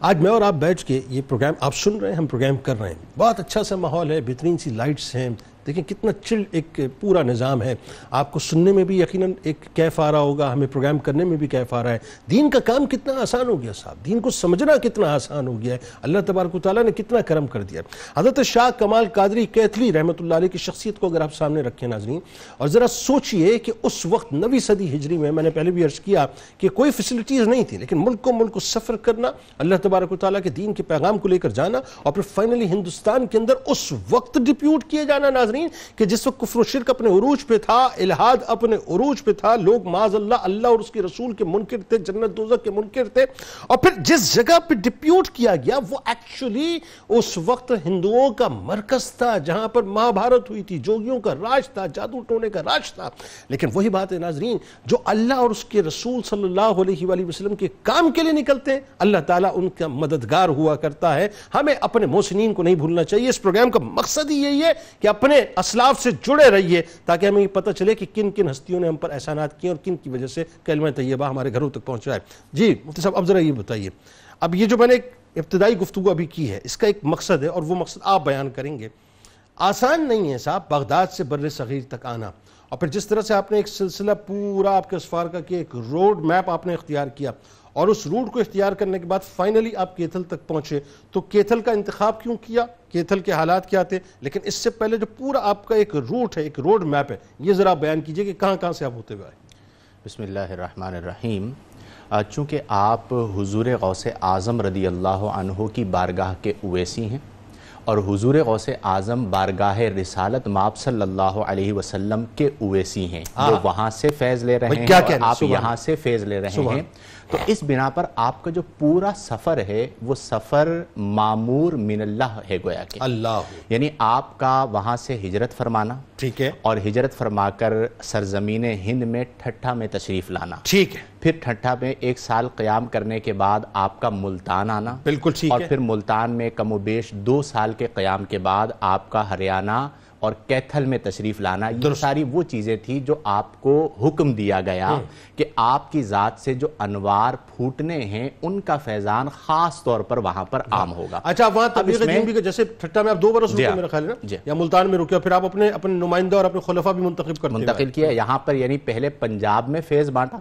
آج میں اور آپ بیٹھ کے یہ پروگرام آپ سن رہے ہیں، ہم پروگرام کر رہے ہیں، بہت اچھا سا ماحول ہے، بہترین سی لائٹس ہیں، دیکھیں کتنا چل ایک پورا نظام ہے. آپ کو سننے میں بھی یقیناً ایک کیف آ رہا ہوگا، ہمیں پروگرام کرنے میں بھی کیف آ رہا ہے. دین کا کام کتنا آسان ہو گیا صاحب، دین کو سمجھنا کتنا آسان ہو گیا ہے، اللہ تبارک و تعالیٰ نے کتنا کرم کر دیا. حضرت شاہ کمال قادری کیتھلی رحمۃ اللہ علیہ کی شخصیت کو اگر آپ سامنے رکھیں ناظرین، اور ذرا سوچئے کہ اس وقت 9ویں صدی ہجری میں نے پہلے بھی عرض کیا کہ کوئی فیسلٹیز نہیں تھی، لیکن ملک سفر کرنا، اللہ تبارک و تعالیٰ کے دین کے پیغام کو لے کر جانا، اور پھر فائنلی ہندوستان کے اندر اس وقت ڈپیوٹ کیے جانا ناظرین کہ جس وقت کفر و شرک اپنے عروج پہ تھا، الہاد اپنے عروج پہ تھا، لوگ معاذ اللہ اور اس کے رسول کے منکر تھے، جنت دوزخ کے منکر تھے. اور پھر جس جگہ پہ ڈپیوٹ کیا گیا وہ ایکچولی اس وقت ہندوؤں کا مرکز تھا، جہاں پر مہابھارت ہوئی تھی، جوگیوں کا راج تھا، جادو ٹونے کا راج تھا. لیکن وہی بات ہے ناظرین، جو اللہ اور اس کے رسول صلی اللہ علیہ وآلہ وسلم کے کام کے لیے نکلتے ہیں، اللہ تعالیٰ ان کا مددگار ہوا کرتا ہے. ہمیں اپنے محسنین کو نہیں بھولنا چاہیے. اس پروگرام کا مقصد ہی یہی ہے کہ اپنے اسلاف سے جڑے رہیے تاکہ ہمیں یہ پتہ چلے کہ کن کن ہستیوں نے ہم پر احسانات کیے اور کن کی وجہ سے کلمہ طیبہ ہمارے گھروں تک پہنچا ہے. جی مفتی صاحب اب ذرا یہ بتائیے، اب یہ جو میں نے ایک ابتدائی گفتگو ابھی کی ہے اس کا ایک مقصد ہے اور وہ مقصد آپ بیان کریں گے. آسان نہیں ہے صاحب بغداد سے بر صغیر تک آنا، اور پھر جس طرح سے آپ نے ایک سلسلہ پورا آپ کے اسفار کا کہ ایک روڈ میپ آپ نے اختیار کیا، اور اس روٹ کو اختیار کرنے کے بعد فائنلی آپ کیتھل تک پہنچے. تو کیتھل کا انتخاب کیوں کیا، کیتھل کے حالات کیا تھے؟ لیکن اس سے پہلے جو پورا آپ کا ایک روٹ ہے، ایک روڈ میپ ہے، یہ ذرا بیان کیجئے کہ کہاں سے آپ ہوتے ہوئے آئے. بسم اللہ الرحمن الرحیم. چونکہ آپ حضور غوث اعظم رضی اللہ عنہ کی بارگاہ کے اویسی ہیں، اور حضور غوث اعظم بارگاہ رسالت مآب صلی اللہ علیہ وسلم کے اویسی ہیں، جو وہاں سے فیض لے رہے ہیں اور آپ یہاں سے فیض لے رہے ہیں. تو اس بنا پر آپ کا جو پورا سفر ہے وہ سفر معمور من اللہ ہے گویا کہ اللہ، یعنی آپ کا وہاں سے ہجرت فرمانا، ٹھیک ہے، اور ہجرت فرما کر سرزمین ہند میں ٹھٹھا میں تشریف لانا، ٹھیک ہے، پھر ٹھٹھا میں 1 سال قیام کرنے کے بعد آپ کا ملتان آنا، بالکل ٹھیک ہے، اور پھر ملتان میں کم و بیش 2 سال کے قیام کے بعد آپ کا ہریانہ اور کیتھل میں تشریف لانا. یہ ساری وہ چیزیں تھی جو آپ کو حکم دیا گیا کہ آپ کی ذات سے جو انوار پھوٹنے ہیں ان کا فیضان خاص طور پر وہاں پر عام ہوگا. اچھا وہاں تبلیغ دین بھی جیسے ٹھٹھا میں آپ 2 برس رکے میرا خیال ہے نا، یا ملتان میں رکے، پھر آپ اپنے نمائندہ اور اپنے خلفاء بھی منتقل کیا یہاں پر. یعنی پہلے پنجاب میں فیض بانٹا،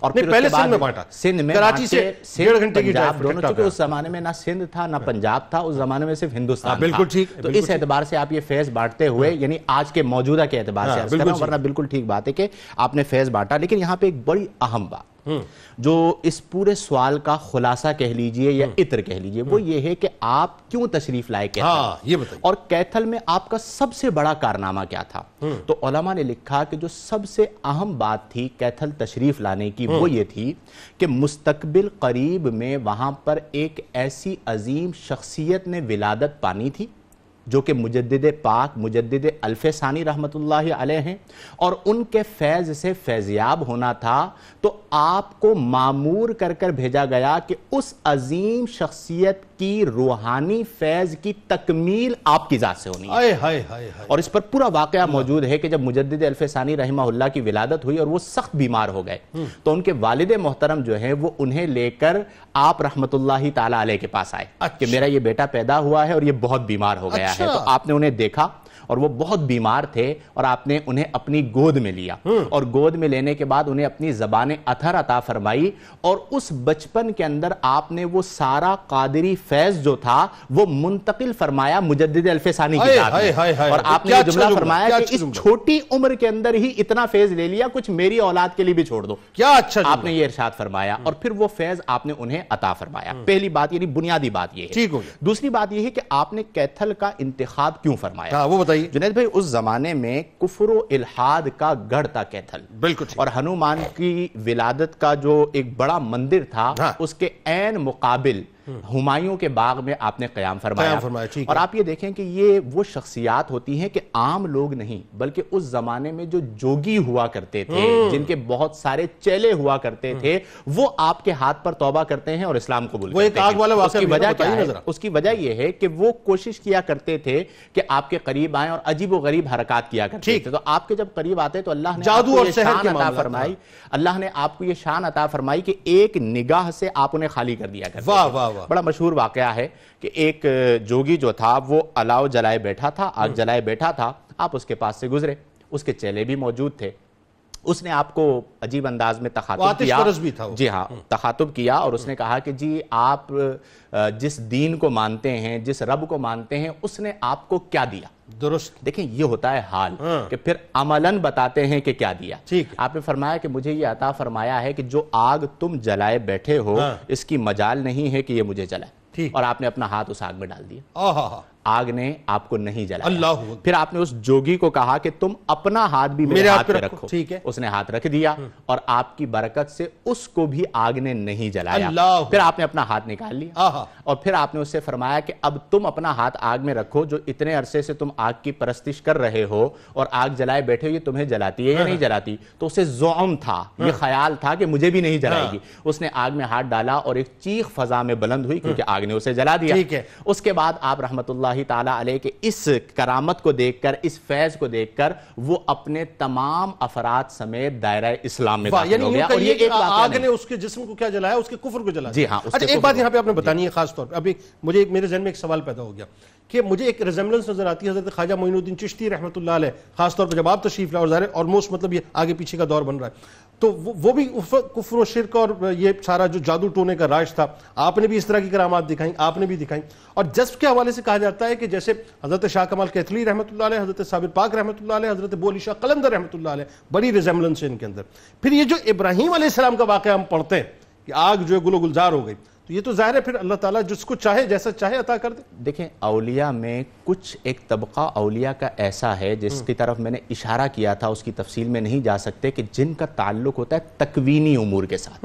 اور پھر پہلے سندھ میں بانٹا، سندھ میں کراچی سے 1.5 گھنٹے کی ڈرائیو دونوں، چونکہ اس زمانے میں نہ سندھ تھا نہ پنجاب تھا، اس زمانے میں صرف ہندوستان تھا. بالکل ٹھیک. تو اس اعتبار سے آپ یہ فیض بانٹتے ہوئے، یعنی آج کے موجودہ کے اعتبار سے عرض کر رہا ہوں، ورنہ بالکل ٹھیک بات ہے کہ آپ نے فیض بانٹا. لیکن یہاں پہ ایک بڑی اہم بات جو اس پورے سوال کا خلاصہ کہہ لیجئے یا عطر کہہ لیجئے، وہ یہ ہے کہ آپ کیوں تشریف لائے کیتھل، اور کیتھل میں آپ کا سب سے بڑا کارنامہ کیا تھا. تو علماء نے لکھا کہ جو سب سے اہم بات تھی کیتھل تشریف لانے کی وہ یہ تھی کہ مستقبل قریب میں وہاں پر ایک ایسی عظیم شخصیت نے ولادت پانی تھی جو کہ مجدد پاک مجدد الف ثانی رحمت اللہ علیہ ہیں، اور ان کے فیض سے فیضیاب ہونا تھا. تو آپ کو معمور کر کر بھیجا گیا کہ اس عظیم شخصیت کی روحانی فیض کی تکمیل آپ کی ذات سے ہونی ہے. اور اس پر پورا واقعہ موجود ہے کہ جب مجدد الف ثانی رحمہ اللہ کی ولادت ہوئی اور وہ سخت بیمار ہو گئے، تو ان کے والد محترم جو ہیں وہ انہیں لے کر آپ رحمت اللہ تعالیٰ علیہ کے پاس آئے کہ میرا یہ بیٹا پیدا ہوا ہے اور یہ بہت بیمار ہو گیا ہے. تو آپ نے انہیں دیکھا اور وہ بہت بیمار تھے اور آپ نے انہیں اپنی گود میں لیا اور گود میں لینے کے بعد انہیں اپنی زبان اطہر عطا فرمائی اور اس بچپن کے اندر آپ نے وہ سارا قادری فیض جو تھا وہ منتقل فرمایا مجدد الف ثانی کی ذات میں، اور آپ نے یہ جملہ فرمایا کہ اس چھوٹی عمر کے اندر ہی اتنا فیض لے لیا، کچھ میری اولاد کے لیے بھی چھوڑ دو. کیا اچھا آپ نے یہ ارشاد فرمایا اور پھر وہ فیض آپ نے انہیں عطا فرمایا. پہلی بات یعنی بنیادی بات یہ ہے. دوسری بات یہ ہے کہ آپ نے کیتھل کا انتخاب کیوں فرمایا؟ وہ بتائیے جنید بھائی. اس زمانے میں کفر و الحاد کا گڑھ تھا کیتھل، بالکل، اور ہنومان کی ولادت کا جو ایک بڑا مندر تھا اس کے عین مقابل ہمایوں کے باغ میں آپ نے قیام فرمایا. اور آپ یہ دیکھیں کہ یہ وہ شخصیات ہوتی ہیں کہ عام لوگ نہیں بلکہ اس زمانے میں جو جوگی ہوا کرتے تھے، جن کے بہت سارے چیلے ہوا کرتے تھے، وہ آپ کے ہاتھ پر توبہ کرتے ہیں اور اسلام قبول کرتے ہیں. اس کی وجہ کیا ہے؟ اس کی وجہ یہ ہے کہ وہ کوشش کیا کرتے تھے کہ آپ کے قریب آئیں اور عجیب و غریب حرکات کیا کرتے تھے. تو آپ کے جب قریب آتے تو اللہ نے جادو اور شان عطا فرمائی، اللہ نے آپ کو یہ شان عطا فرمائی کہ ایک نگاہ سے آپ انہیں خالی کر دیا کرتے تھے. بڑا مشہور واقعہ ہے کہ ایک جوگی جو تھا وہ الاؤ جلائے بیٹھا تھا، آگ جلائے بیٹھا تھا. آپ اس کے پاس سے گزرے، اس کے چیلے بھی موجود تھے. اس نے آپ کو عجیب انداز میں تخاطب کیا. جی ہاں، تخاطب کیا اور اس نے کہا کہ جی آپ جس دین کو مانتے ہیں، جس رب کو مانتے ہیں، اس نے آپ کو کیا دیا؟ درست. دیکھیں یہ ہوتا ہے حال کہ پھر عملاً بتاتے ہیں کہ کیا دیا. آپ نے فرمایا کہ مجھے یہ عطا فرمایا ہے کہ جو آگ تم جلائے بیٹھے ہو اس کی مجال نہیں ہے کہ یہ مجھے جلائے. اور آپ نے اپنا ہاتھ اس آگ میں ڈال دیا، آگ نے آپ کو نہیں جلایا. پھر آپ نے اس جوگی کو کہا کہ تم اپنا ہاتھ بھی میرے ہاتھ پہ رکھو. اس نے ہاتھ رکھ دیا اور آپ کی برکت سے اس کو بھی آگ نے نہیں جلایا. پھر آپ نے اپنا ہاتھ نکال لیا اور پھر آپ نے اس سے فرمایا کہ اب تم اپنا ہاتھ آگ میں رکھو. جو اتنے عرصے سے تم آگ کی پرستش کر رہے ہو اور آگ جلائے بیٹھے ہو، یہ تمہیں جلاتی ہے یا نہیں جلاتی؟ تو اسے زعم تھا، یہ خیال تھا کہ مجھے بھی نہیں جلائے گی. اس نے آگ میں ہاتھ ڈالا اور ایک چیخ فضا میں بلند ہوئی کیونکہ آگ نے اسے جلا دیا. اس کے بعد آپ رحمت اللہ تعالیٰ علیہ کے اس کرامت کو دیکھ کر، اس فیض کو دیکھ کر وہ اپنے تمام افراد سمیت دائرہ اسلام میں داخل ہو گیا. اور یہ ایک آگ نے اس کے جسم کو کیا جلایا؟ اس کے کفر کو جلایا. جی ہاں. اچھا ایک بات یہاں پہ آپ نے بتانی ہے خاص طور پہ. ابھی مجھے میرے ذہن میں ایک سوال پیدا ہو گیا کہ مجھے ایک ریزمبلنس نظر آتی ہے حضرت خواجہ معین الدین چشتی رحمۃ اللہ علیہ، خاص طور پہ جب آپ تشریف لائے اور ظاہر آلموسٹ مطلب یہ آگے پیچھے کا دور بن رہا ہے، تو وہ بھی کفر و شرک اور یہ سارا جو جادو ٹونے کا راج تھا، آپ نے بھی اس طرح کی کرامات دکھائیں، آپ نے بھی دکھائیں. اور جذب کے حوالے سے کہا جاتا ہے کہ جیسے حضرت شاہ کمال کیتھلی رحمۃ اللہ علیہ، حضرت صابر پاک رحمۃ اللہ علیہ، حضرت ابو علی شاہ قلندر رحمۃ اللہ علیہ، بڑی ریزمبلنس ہے ان کے اندر. پھر یہ جو ابراہیم علیہ السلام کا واقعہ ہم پڑھتے ہیں کہ آگ جو ہے گل و گلزار ہو گئی، تو یہ تو ظاہر ہے پھر اللہ تعالیٰ جس کو چاہے جیسا چاہے عطا کر دے. دیکھیں اولیاء میں کچھ ایک طبقہ اولیاء کا ایسا ہے جس کی طرف میں نے اشارہ کیا تھا، اس کی تفصیل میں نہیں جا سکتے، کہ جن کا تعلق ہوتا ہے تکوینی امور کے ساتھ.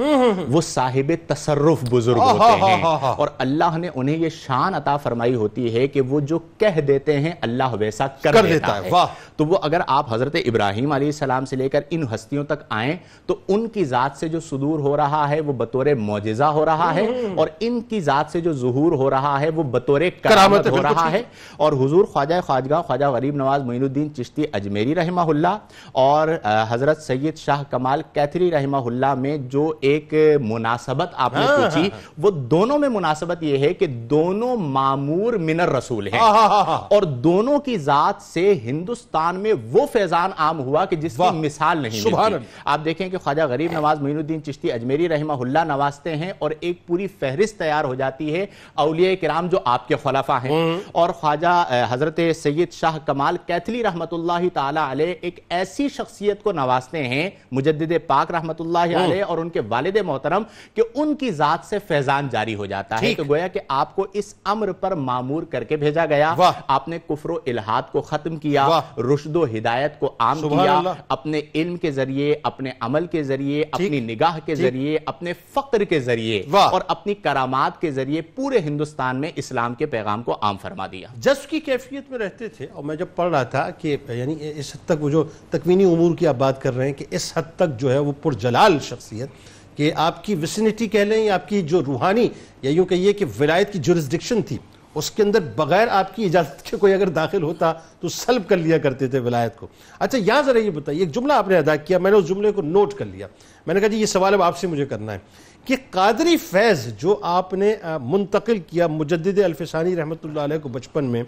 وہ صاحب تصرف بزرگ ہوتے ہیں اور اللہ نے انہیں یہ شان عطا فرمائی ہوتی ہے کہ وہ جو کہہ دیتے ہیں اللہ ویسا کر دیتا ہے. تو وہ اگر آپ حضرت ابراہیم علیہ السلام سے لے کر ان ہستیوں تک آئیں تو ان کی ذات سے جو صدور ہو رہا ہے وہ بطور معجزہ ہو رہا ہے، اور ان کی ذات سے جو ظہور ہو رہا ہے وہ بطور کرامت ہو رہا ہے. اور حضور خواجہ خواجگاہ خواجہ غریب نواز معین الدین چشتی اجمیری رحمہ اللہ اور حضرت سید شاہ کمال کیتھلی رحمہ اللہ میں جو ایک مناسبت آپ نے پوچھی، وہ دونوں میں مناسبت یہ ہے کہ دونوں مامور من الرسول ہیں اور دونوں کی ذات سے ہندوستان میں وہ فیضان عام ہوا کہ جس کی مثال نہیں ملتی. آپ دیکھیں کہ خواجہ غریب نواز معین الدین چشتی اجمیری رحمہ اللہ نوازتے ہیں اور ایک پوری فہرست تیار ہو جاتی ہے اولیاء کرام جو آپ کے خلفاء ہیں، اور خواجہ حضرت سید شاہ کمال کیتھلی رحمت اللہ تعالی علیہ ایک ایسی شخصیت کو نوازتے ہیں مجدد پاک رحمت اللہ علیہ اور ان کے والد محترم کہ ان کی ذات سے فیضان جاری ہو جاتا ہے. تو گویا کہ آپ کو اس امر پر مامور کر کے بھیجا گیا. آپ نے کفر و الحاد کو ختم کیا، رشد و ہدایت کو عام کیا، اپنے علم کے ذریعے، اپنے عمل کے ذریعے، اپنی نگاہ کے ذریعے، اپنے فقر کے ذریعے اور اپنی کرامات کے ذریعے پورے ہندوستان میں اسلام کے پیغام کو عام فرما دیا. جذب کی کیفیت میں رہتے تھے. اور میں جب پڑھ رہا تھا کہ یعنی اس حد تک وہ جو تکوینی امور کی آپ بات کر رہے ہیں کہ اس حد تک جو ہے وہ پرجلال شخصیت کہ آپ کی وسینٹی کہہ لیں یا آپ کی جو روحانی یا یوں کہیے کہ ولایت کی جورسڈکشن تھی، اس کے اندر بغیر آپ کی اجازت کے کوئی اگر داخل ہوتا تو سلب کر لیا کرتے تھے ولایت کو. اچھا یہاں ذرا یہ بتائیے، ایک جملہ آپ نے ادا کیا، میں نے اس جملے کو نوٹ کر لیا. میں نے کہا جی یہ سوال اب آپ سے مجھے کرنا ہے کہ قادری فیض جو آپ نے منتقل کیا مجدد الفسانی رحمۃ اللہ علیہ کو بچپن میں،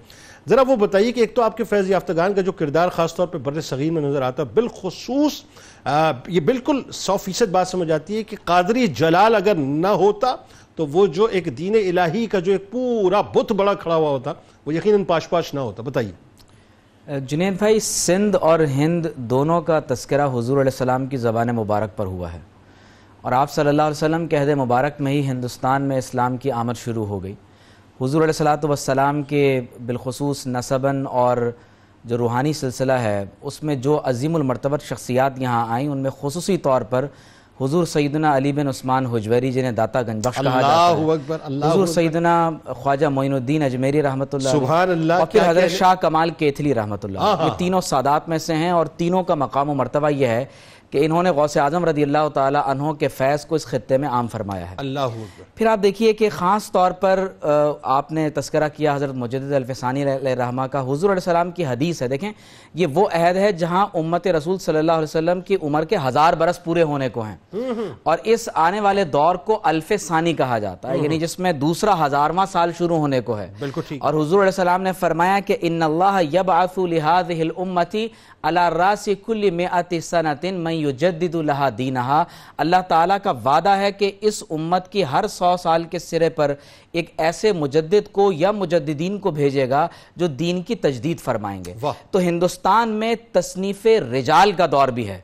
ذرا وہ بتائیے کہ ایک تو آپ کے فیض یافتگان کا جو کردار خاص طور پہ بر صغیر میں نظر آتا ہے، بالخصوص یہ بالکل 100% بات سمجھ آتی ہے کہ قادری جلال اگر نہ ہوتا تو وہ جو ایک دین الہی کا جو ایک پورا بت بڑا کھڑا ہوا ہوتا وہ یقیناً پاش پاش نہ ہوتا. بتائیے. جنید بھائی، سندھ اور ہند دونوں کا تذکرہ حضور علیہ السلام کی زبان مبارک پر ہوا ہے، اور آپ صلی اللہ علیہ وسلم کے عہد مبارک میں ہی ہندوستان میں اسلام کی آمد شروع ہو گئی. حضور علیہ السلام کے بالخصوص نسباً اور جو روحانی سلسلہ ہے اس میں جو عظیم المرتبت شخصیات یہاں آئیں، ان میں خصوصی طور پر حضور سیدنا علی بن عثمان حجویری جنہیں داتا گنج بخش کہا جاتا ہے، حضور سیدنا خواجہ معین الدین اجمیری رحمۃ اللہ سبحان اللہ، اور پھر حضرت شاہ کمال کیتھلی رحمۃ اللہ، یہ تینوں سادات میں سے ہیں، اور تینوں کا مقام و مرتبہ یہ ہے کہ انہوں نے غوث اعظم رضی اللہ تعالی عنہ کے فیض کو اس خطے میں عام فرمایا ہے. اللہ اکبر. پھر آپ دیکھیے کہ خاص طور پر آپ نے تذکرہ کیا حضرت مجدد الفسانی علیہ الرحمہ کا. حضور علیہ السلام کی حدیث ہے، دیکھیں یہ وہ عہد ہے جہاں امت رسول صلی اللہ علیہ وسلم کی عمر کے 1000 برس پورے ہونے کو ہیں، اور اس آنے والے دور کو الف ثانی کہا جاتا ہے، یعنی جس میں دوسرا 1000واں سال شروع ہونے کو ہے. بالکل ٹھیک. اور حضور علیہ السلام نے فرمایا کہ ان اللہ یبعث لہذہ الامۃ علی راس کل 100 سنۃ من یجدد لہا دینہا. اللہ تعالیٰ کا وعدہ ہے کہ اس امت کی ہر 100 سال کے سرے پر ایک ایسے مجدد کو یا مجددین کو بھیجے گا جو دین کی تجدید فرمائیں گے. تو ہندوستان میں تصنیف رجال کا دور بھی ہے،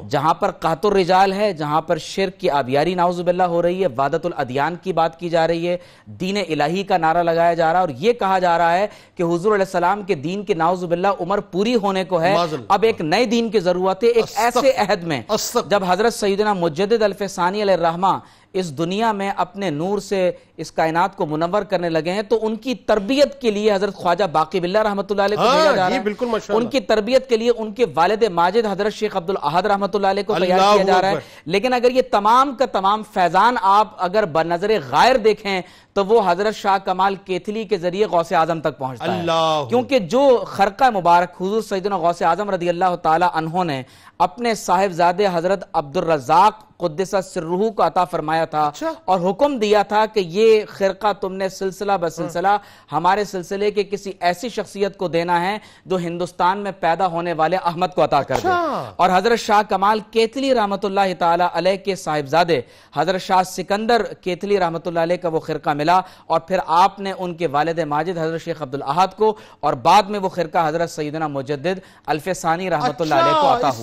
جہاں پر قحط الرجال ہے، جہاں پر شرک کی آبیاری نعوذ باللہ ہو رہی ہے، وحدت الادیان کی بات کی جا رہی ہے، دین الہی کا نعرہ لگایا جا رہا ہے، اور یہ کہا جا رہا ہے کہ حضور علیہ السلام کے دین کے نعوذ باللہ عمر پوری ہونے کو ہے، اب ایک نئے دین کی ضرورت ہے. ایک ایسے عہد میں جب حضرت سیدنا مجدد الفسانی علیہ الرحمہ اس دنیا میں اپنے نور سے اس کائنات کو منور کرنے لگے ہیں، تو ان کی تربیت کے لیے حضرت خواجہ باقی باللہ رحمۃ اللہ علیہ کو بھیجا جا رہا ہے. ان کی تربیت کے لیے ان کے والد ماجد حضرت شیخ عبدالاحد رحمۃ اللہ علیہ کو تیار کیا جا رہا ہے. لیکن اگر یہ تمام کا تمام فیضان آپ اگر بنظر غائر دیکھیں تو وہ حضرت شاہ کمال کیتھلی کے ذریعے غوث اعظم تک پہنچتا ہے، کیونکہ جو خرقہ مبارک حضور سیدنا غوث اعظم رضی اللہ تعالی عنہ نے اپنے صاحبزادے حضرت عبدالرزاق قدس سرہ کو عطا فرمایا تھا، اور حکم دیا تھا کہ یہ خرقہ تم نے سلسلہ بسلسلہ ہمارے سلسلے کے کسی ایسی شخصیت کو دینا ہے جو ہندوستان میں پیدا ہونے والے احمد کو عطا کر دے. اور حضرت شاہ کمال کیتھلی رحمۃ اللہ تعالی علیہ کے صاحبزادے حضرت شاہ سکندر کیتھلی رحمۃ اللہ علیہ کا وہ خرقہ ملا، اور پھر آپ نے ان کے والد ماجد حضرت شیخ عبدالاحد کو، اور بعد میں وہ خرقہ حضرت سیدنا مجدد الفسانی رحمۃ اللہ علیہ کو عطا ہوا.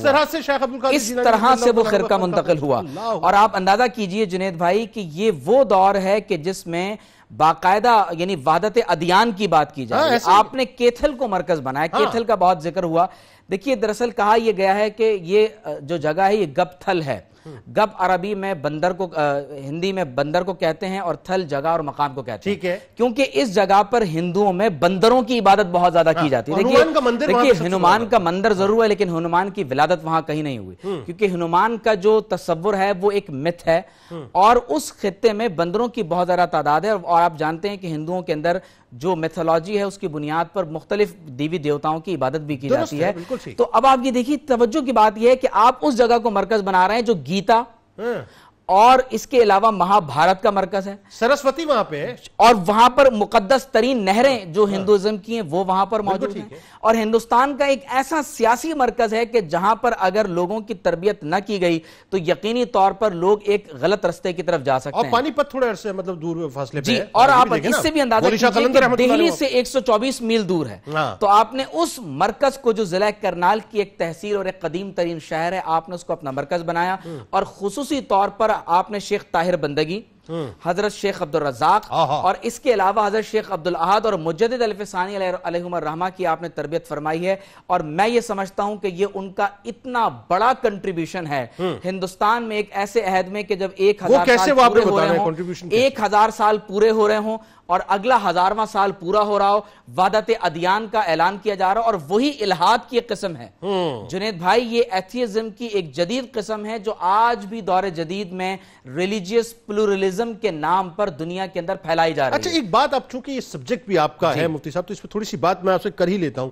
اس طرح سے وہ خرقہ منتقل ہوا. اور آپ اندازہ کیجئے جنید بھائی کہ یہ وہ دور ہے کہ جس میں باقاعدہ یعنی وحدت ادیان کی بات کی جائے. آپ نے کیتھل کو مرکز بنایا، کیتھل کا بہت ذکر ہوا. دیکھیے دراصل کہا یہ گیا ہے کہ یہ جو جگہ ہے یہ گب تھل ہے. گب عربی میں بندر کو، ہندی میں بندر کو کہتے ہیں، اور تھل جگہ اور مقام کو کہتے ہیں، کیونکہ اس جگہ پر ہندوؤں میں بندروں کی عبادت بہت زیادہ کی جاتی ہے. دیکھیے ہنومان کا مندر ضرور ہے، لیکن ہنومان کی ولادت وہاں کہیں نہیں ہوئی، کیونکہ ہنومان کا جو تصور ہے وہ ایک مت ہے، اور اس خطے میں بندروں کی بہت زیادہ تعداد ہے. اور آپ جانتے ہیں کہ ہندوؤں کے اندر جو میتھولوجی ہے اس کی بنیاد پر مختلف دیوی دیوتاؤں کی عبادت بھی کی جاتی ہے. تو اب آپ یہ دیکھیے توجہ کی بات یہ ہے کہ آپ اس جگہ کو مرکز بنا رہے ہیں جو گیتا اور اس کے علاوہ مہا بھارت کا مرکز ہے، سرسوتی وہاں پہ ہے، اور وہاں پر مقدس ترین نہریں جو ہندوازم کی ہیں وہ وہاں پر موجود ہیں. اور ہندوستان کا ایک ایسا سیاسی مرکز ہے کہ جہاں پر اگر لوگوں کی تربیت نہ کی گئی تو یقینی طور پر لوگ ایک غلط رستے کی طرف جا سکتے ہیں. اور پانی پت تھوڑے عرصے مطلب دور فاصلے پہ جی، اور آپ اس سے بھی اندازہ کیجئے کہ دہلی سے 124 میل دور ہے. تو آپ نے اس مرکز کو جو ضلع کرنال کی ایک تحصیل اور ایک قدیم ترین شہر ہے، آپ نے اس کو اپنا مرکز بنایا. اور خصوصی طور پر آپ نے شیخ طاہر بندگی، حضرت شیخ عبدالرزاق، اور اس کے علاوہ حضرت شیخ عبدالاحد اور مجدد الفسانی علیہم الرحمہ کی آپ نے تربیت فرمائی ہے. اور میں یہ سمجھتا ہوں کہ یہ ان کا اتنا بڑا کنٹریبیوشن ہے ہندوستان میں ایک ایسے عہد میں کہ جب 1000 سال پورے ہو رہے ہوں اور اگلا 1000واں سال پورا ہو رہا ہو، وحدت ادیان کا اعلان کیا جا رہا ہو، اور وہی الہاد کی ایک قسم ہے. جنید بھائی یہ ایتھیزم کی ایک جدید قسم ہے جو آج بھی دور جدید میں ریلیجیس پلورلزم کے نام پر دنیا کے اندر پھیلائی جا رہی ہے. اچھا ایک بات، اب چونکہ یہ سبجیکٹ بھی آپ کا ہے مفتی صاحب، تو اس پہ تھوڑی سی بات میں آپ سے کر ہی لیتا ہوں.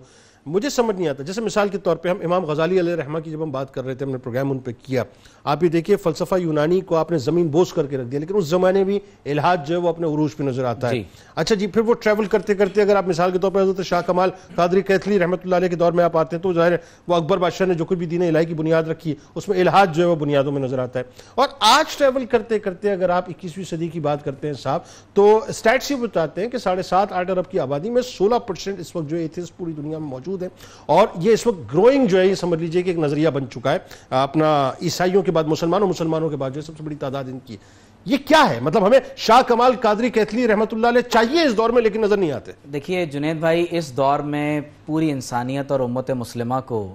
مجھے سمجھ نہیں آتا. جیسے مثال کے طور پہ ہم امام غزالی علیہ رحمہ کی جب ہم بات کر رہے تھے, ہم نے پروگرام ان پہ کیا, آپ یہ دیکھیے فلسفہ یونانی کو آپ نے زمین بوس کر کے رکھ دیا, لیکن اس زمانے بھی الحاد جو ہے وہ اپنے عروج پہ نظر آتا ہے. اچھا جی, پھر وہ ٹریول کرتے کرتے اگر آپ مثال کے طور پر حضرت شاہ کمال قادری کیتھلی رحمۃ اللہ علیہ کے دور میں آپ آتے ہیں تو ظاہر ہے وہ اکبر بادشاہ نے جو کچھ بھی دین الہی کی بنیاد رکھی اس میں الحاد جو ہے وہ بنیادوں میں نظر آتا ہے. اور آج ٹریول کرتے کرتے اگر آپ 21ویں صدی کی بات کرتے ہیں صاحب, تو اسٹیٹس یہ بتاتے ہیں کہ 7.5-8 ارب کی آبادی میں 16% اس وقت جو ایتھیسٹ پوری دنیا میں موجود ہیں, اور یہ اس وقت گروئنگ جو ہے, یہ سمجھ لیجئے کہ ایک نظریہ بن چکا ہے اپنا عیسائیوں کے بعد مسلمانوں کے بعد جو سب سے بڑی تعداد ان کی. یہ کیا ہے مطلب ہمیں شاہ کمال قادری کیتھلی رحمۃ اللہ علیہ چاہیے اس دور میں, لیکن نظر نہیں آتے. دیکھیے جنید بھائی, اس دور میں پوری انسانیت اور امت مسلمہ کو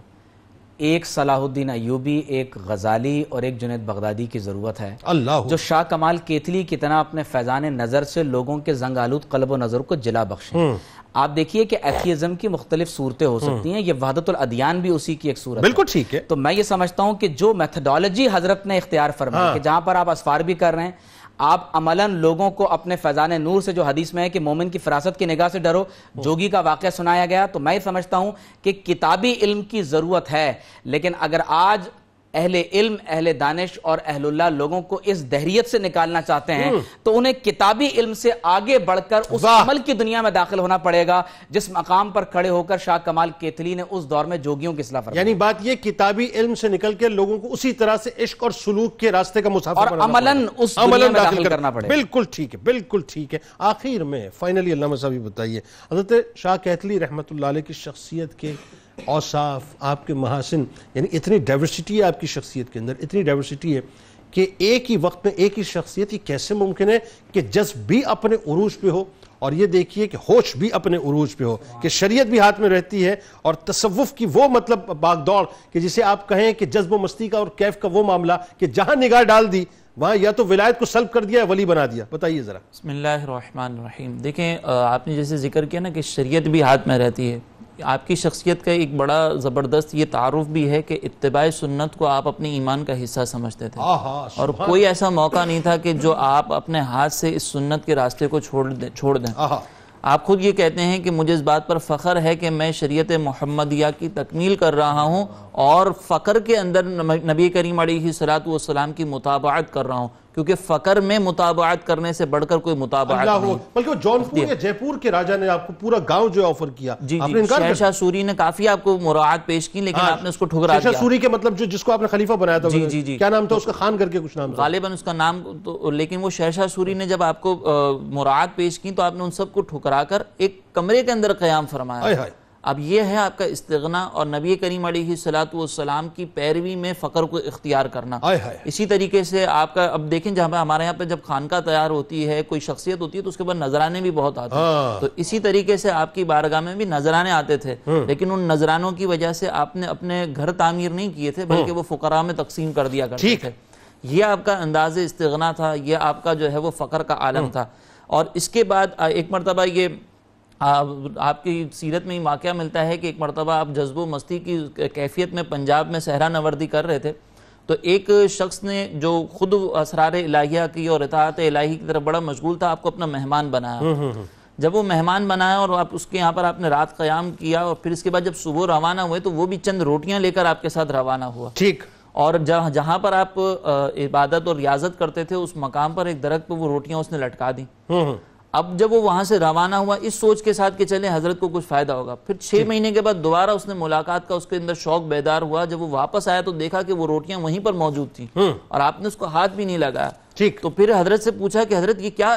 ایک صلاح الدین ایوبی, ایک غزالی اور ایک جنید بغدادی کی ضرورت ہے, اللہ جو شاہ کمال کیتھلی کی طرح اپنے فیضان نظر سے لوگوں کے زنگ آلود قلب و نظر کو جلا بخشیں. آپ دیکھیے کہ ایتھیزم کی مختلف صورتیں ہو سکتی ہیں, یہ وحدت الادیان بھی اسی کی ایک صورت ہے. بالکل ٹھیک ہے. تو میں یہ سمجھتا ہوں کہ جو میتھڈالوجی حضرت نے اختیار فرمائی کہ جہاں پر آپ اسفار بھی کر رہے ہیں, آپ عملاً لوگوں کو اپنے فیضان نور سے, جو حدیث میں ہے کہ مومن کی فراست کی نگاہ سے ڈرو, جوگی کا واقعہ سنایا گیا, تو میں سمجھتا ہوں کہ کتابی علم کی ضرورت ہے. لیکن اگر آج اہل علم, اہل دانش اور اہل اللہ لوگوں کو اس دہریت سے نکالنا چاہتے ہیں تو انہیں کتابی علم سے آگے بڑھ کر اس عمل کی دنیا میں داخل ہونا پڑے گا جس مقام پر کھڑے ہو کر شاہ کمال کیتھلی نے اس دور میں جوگیوں کی اصلاح فرمائی. یعنی بات یہ کتابی علم سے نکل کے لوگوں کو اسی طرح سے عشق اور سلوک کے راستے کا مسافر اور عملاً اس دنیا میں داخل کرنا پڑے گا. بالکل ٹھیک ہے, بالکل ٹھیک ہے. آخر میں فائنلی علامہ صاحب بتائیے, حضرت شاہ کیتھلی رحمۃ اللہ علیہ کی شخصیت کے اوصاف, آپ کے محاسن, یعنی اتنی ڈائیورسٹی ہے آپ کی شخصیت کے اندر, اتنی ڈائیورسٹی ہے کہ ایک ہی وقت میں ایک ہی شخصیت, یہ کیسے ممکن ہے کہ جذب بھی اپنے عروج پہ ہو, اور یہ دیکھیے کہ ہوش بھی اپنے عروج پہ ہو, کہ شریعت بھی ہاتھ میں رہتی ہے, اور تصوف کی وہ مطلب باغ دوڑ کہ جسے آپ کہیں کہ جذب و مستی کا اور کیف کا وہ معاملہ کہ جہاں نگاہ ڈال دی وہاں یا تو ولایت کو سلب کر دیا, ولی بنا دیا. بتائیے ذرا. بسم اللہ الرحمن الرحیم. دیکھیں آپ نے جیسے ذکر کیا نا کہ شریعت بھی ہاتھ میں رہتی ہے, آپ کی شخصیت کا ایک بڑا زبردست یہ تعارف بھی ہے کہ اتباع سنت کو آپ اپنے ایمان کا حصہ سمجھتے تھے, اور کوئی ایسا موقع نہیں تھا کہ جو آپ اپنے ہاتھ سے اس سنت کے راستے کو چھوڑ دیں. آپ خود یہ کہتے ہیں کہ مجھے اس بات پر فخر ہے کہ میں شریعت محمدیہ کی تکمیل کر رہا ہوں, اور فقر کے اندر نبی کریم علیہ الصلوۃ والسلام کی متابعت کر رہا ہوں, کیونکہ فقر میں متابعت کرنے سے بڑھ کر کوئی متابعت نہیں. بلکہ جونپور یا جے پور کے راجہ نے آپ کو پورا گاؤں جو آفر کیا, جی شہنشاہ سوری نے کافی آپ کو مراعات پیش کی, لیکن آپ نے اس کو ٹھکرا دیا. شہنشاہ سوری کے مطلب جس کو آپ نے خلیفہ بنایا تھا, جی کیا نام تھا اس کا, خان کر کے کچھ نام تھا غالباً اس کا نام, لیکن وہ شہنشاہ سوری نے جب آپ کو مراعات پیش کی تو آپ نے ان سب کو ٹھکرا کر ایک کمرے کے اندر قیام فرمایا. اب یہ ہے آپ کا استغنا اور نبی کریم علیہ الصلوۃ والسلام کی پیروی میں فقر کو اختیار کرنا. اسی طریقے سے آپ کا, اب دیکھیں جہاں ہمارے یہاں پہ جب خانقاہ تیار ہوتی ہے, کوئی شخصیت ہوتی ہے, تو اس کے بعد نذرانے بھی بہت آتے ہیں. تو اسی طریقے سے آپ کی بارگاہ میں بھی نذرانے آتے تھے, لیکن ان نذرانوں کی وجہ سے آپ نے اپنے گھر تعمیر نہیں کیے تھے, بلکہ وہ فقراء میں تقسیم کر دیا کرتے تھے. یہ آپ کا انداز استغنا تھا, یہ آپ کا جو ہے وہ فقر کا عالم تھا. اور اس کے بعد ایک مرتبہ یہ آپ کی سیرت میں ہی واقعہ ملتا ہے کہ ایک مرتبہ آپ جذب و مستی کی کیفیت میں پنجاب میں صحرا نوردی کر رہے تھے, تو ایک شخص نے جو خود اسرار الہیہ کی اور اطاعت الہی کی طرف بڑا مشغول تھا, آپ کو اپنا مہمان بنایا. جب وہ مہمان بنایا اور آپ اس کے یہاں پر آپ نے رات قیام کیا, اور پھر اس کے بعد جب صبح روانہ ہوئے تو وہ بھی چند روٹیاں لے کر آپ کے ساتھ روانہ ہوا. ٹھیک. اور جہاں پر آپ عبادت اور ریاضت کرتے تھے اس مقام پر ایک درخت پہ وہ روٹیاں اس نے لٹکا دیں. اب جب وہ وہاں سے روانہ ہوا اس سوچ کے ساتھ کہ چلے حضرت کو کچھ فائدہ ہوگا, پھر 6 مہینے کے بعد دوبارہ اس نے ملاقات کا, اس کے اندر شوق بیدار ہوا. جب وہ واپس آیا تو دیکھا کہ وہ روٹیاں وہیں پر موجود تھیں, اور آپ نے اس کو ہاتھ بھی نہیں لگایا. تو پھر حضرت سے پوچھا کہ حضرت یہ کیا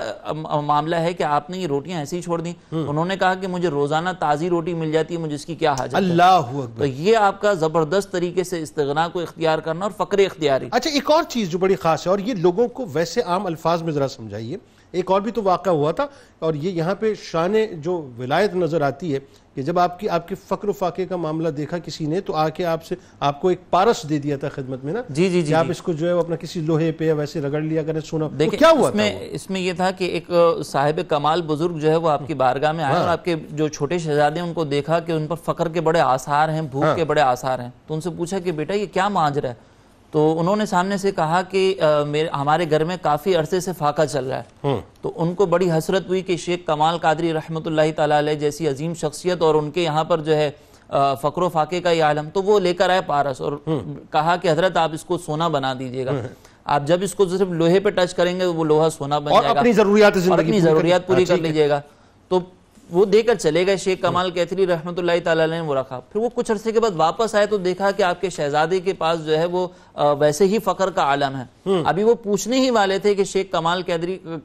معاملہ ہے کہ آپ نے یہ روٹیاں ایسے ہی چھوڑ دیں؟ انہوں نے کہا کہ مجھے روزانہ تازی روٹی مل جاتی ہے, مجھے اس کی کیا حاجت ہے. اللہ اکبر. تو یہ آپ کا زبردست طریقے سے استغنا کو اختیار کرنا اور فقر اختیاری. اچھا ایک اور چیز جو بڑی خاص ہے, اور یہ لوگوں کو ویسے عام الفاظ میں ذرا سمجھائیے, ایک اور بھی تو واقعہ ہوا تھا, اور یہ یہاں پہ شان جو ولایت نظر آتی ہے کہ جب آپ کی فقر و فاقے کا معاملہ دیکھا کسی نے, تو آ کے آپ کو ایک پارس دے دیا تھا خدمت میں نا, جی آپ اس کو جو ہے اپنا کسی لوہے پہ ویسے رگڑ لیا کریں. سونا کیا ہوا تھا اس میں یہ تھا کہ ایک صاحب کمال بزرگ جو ہے وہ آپ کی بارگاہ میں آئے, اور آپ کے جو چھوٹے شہزادے ہیں ان کو دیکھا کہ ان پر فقر کے بڑے آثار ہیں, بھوک کے بڑے آثار ہیں. تو ان سے پوچھا کہ بیٹا یہ کیا ماجرا ہے؟ تو انہوں نے سامنے سے کہا کہ ہمارے گھر میں کافی عرصے سے فاقہ چل رہا ہے. تو ان کو بڑی حسرت ہوئی کہ شیخ کمال قادری رحمۃ اللہ تعالیٰ علیہ جیسی عظیم شخصیت اور ان کے یہاں پر جو ہے فقر و فاقے کا یہ عالم. تو وہ لے کر آئے پارس اور کہا کہ حضرت آپ اس کو سونا بنا دیجئے گا. آپ جب اس کو صرف لوہے پہ ٹچ کریں گے وہ لوہا سونا بن جائے گا اور اپنی ضروریات پوری کر لیجئے گا. تو وہ دے کر چلے گئے. شیخ کمال کیتھری رحمۃ اللہ تعالی علیہ نے وہ رکھا. پھر وہ کچھ عرصے کے بعد واپس آئے تو دیکھا کہ آپ کے شہزادے کے پاس جو ہے وہ ویسے ہی فقر کا عالم ہے. ابھی وہ پوچھنے ہی والے تھے کہ شیخ کمال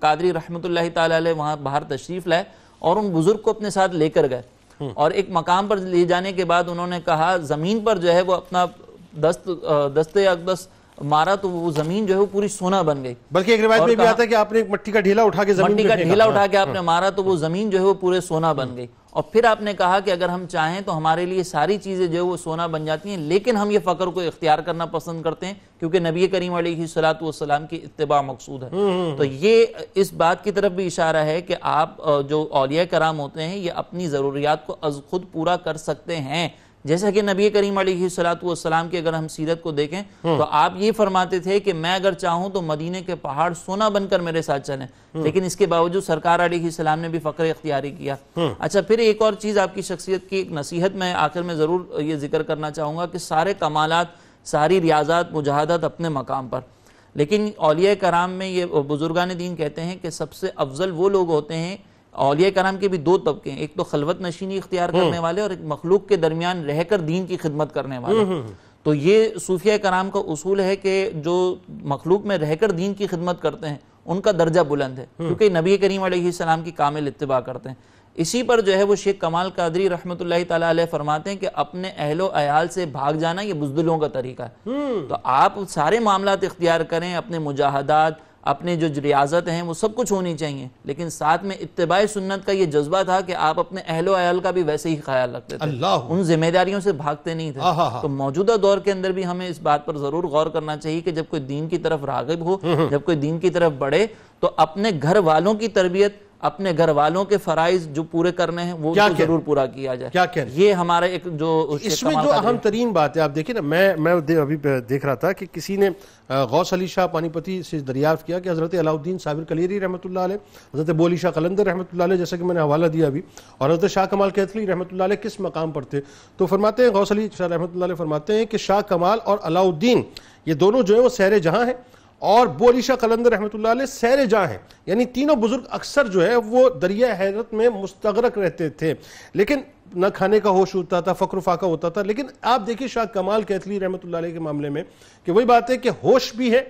قادری رحمۃ اللہ تعالی علیہ وہاں باہر تشریف لائے اور ان بزرگ کو اپنے ساتھ لے کر گئے. اور ایک مقام پر لے جانے کے بعد انہوں نے کہا زمین پر جو ہے وہ اپنا دستے اقدس مارا تو وہ زمین جو ہے وہ پوری سونا بن گئی. بلکہ ایک روایت میں بھی آتا ہے کہ آپ نے ایک مٹی کا ڈھیلا اٹھا کے زمین مٹی کا ڈھیلا اٹھا کے آپ نے مارا تو وہ زمین جو ہے وہ پورے سونا بن گئی. اور پھر آپ نے کہا کہ اگر ہم چاہیں تو ہمارے لیے ساری چیزیں جو ہے وہ سونا بن جاتی ہیں لیکن ہم یہ فقر کو اختیار کرنا پسند کرتے ہیں کیونکہ نبی کریم علیہ الصلوۃ والسلام کی اتباع مقصود ہے. تو یہ اس بات کی طرف بھی اشارہ ہے کہ آپ جو اولیاء کرام ہوتے ہیں یہ اپنی ضروریات کو از خود پورا کر سکتے ہیں. جیسا کہ نبی کریم علیہ الصلوۃ والسلام کی اگر ہم سیرت کو دیکھیں تو آپ یہ فرماتے تھے کہ میں اگر چاہوں تو مدینے کے پہاڑ سونا بن کر میرے ساتھ چلیں لیکن اس کے باوجود سرکار علیہ السلام نے بھی فقر اختیاری کیا. اچھا پھر ایک اور چیز آپ کی شخصیت کی ایک نصیحت میں آخر میں ضرور یہ ذکر کرنا چاہوں گا کہ سارے کمالات ساری ریاضات مجاہدات اپنے مقام پر لیکن اولیاء کرام میں یہ بزرگان دین کہتے ہیں کہ سب سے افضل وہ لوگ ہوتے ہیں. اولیاء کرام کے بھی دو طبقے ہیں, ایک تو خلوت نشینی اختیار کرنے والے اور ایک مخلوق کے درمیان رہ کر دین کی خدمت کرنے والے. تو یہ صوفیاء کرام کا اصول ہے کہ جو مخلوق میں رہ کر دین کی خدمت کرتے ہیں ان کا درجہ بلند ہے کیونکہ نبی کریم علیہ السلام کی کامل اتباع کرتے ہیں. اسی پر جو ہے وہ شیخ کمال قادری رحمۃ اللہ تعالی علیہ فرماتے ہیں کہ اپنے اہل و عیال سے بھاگ جانا یہ بزدلوں کا طریقہ ہے. تو آپ سارے معاملات اختیار کریں, اپنے مجاہدات اپنے جو ریاضت ہیں وہ سب کچھ ہونی چاہیے لیکن ساتھ میں اتباع سنت کا یہ جذبہ تھا کہ آپ اپنے اہل و عیال کا بھی ویسے ہی خیال رکھتے تھے, ان ذمہ داریوں سے بھاگتے نہیں تھے. تو موجودہ دور کے اندر بھی ہمیں اس بات پر ضرور غور کرنا چاہیے کہ جب کوئی دین کی طرف راغب ہو, جب کوئی دین کی طرف بڑھے تو اپنے گھر والوں کی تربیت, اپنے گھر والوں کے فرائض جو پورے کرنے ہیں وہ ضرور پورا کیا جائے. یہ ہمارا ایک جو اس میں جو اہم ترین بات ہے آپ دیکھیں نا, میں ابھی دیکھ رہا تھا کہ کسی نے غوث علی شاہ پانی پتی سے دریافت کیا کہ حضرت علاؤ الدین صابر کلیری رحمۃ اللہ علیہ, حضرت ابو علی شاہ قلندر رحمۃ اللہ علیہ جیسا کہ میں نے حوالہ دیا ابھی, اور حضرت شاہ کمال کیتھری رحمۃ اللہ علیہ کس مقام پر تھے. تو فرماتے ہیں غوث علی شاہ رحمۃ اللہ علیہ فرماتے ہیں کہ شاہ کمال اور علاؤ الدین یہ دونوں جو ہیں وہ سیر جہاں ہیں اور ابو علی شاہ قلندر رحمۃ اللہ علیہ سیر جاں ہیں. یعنی تینوں بزرگ اکثر جو ہے وہ دریا حیرت میں مستغرق رہتے تھے لیکن نہ کھانے کا ہوش ہوتا تھا, فقر و فاقہ ہوتا تھا. لیکن آپ دیکھیں شاہ کمال کیتھلی رحمۃ اللہ علیہ کے معاملے میں کہ وہی بات ہے کہ ہوش بھی ہے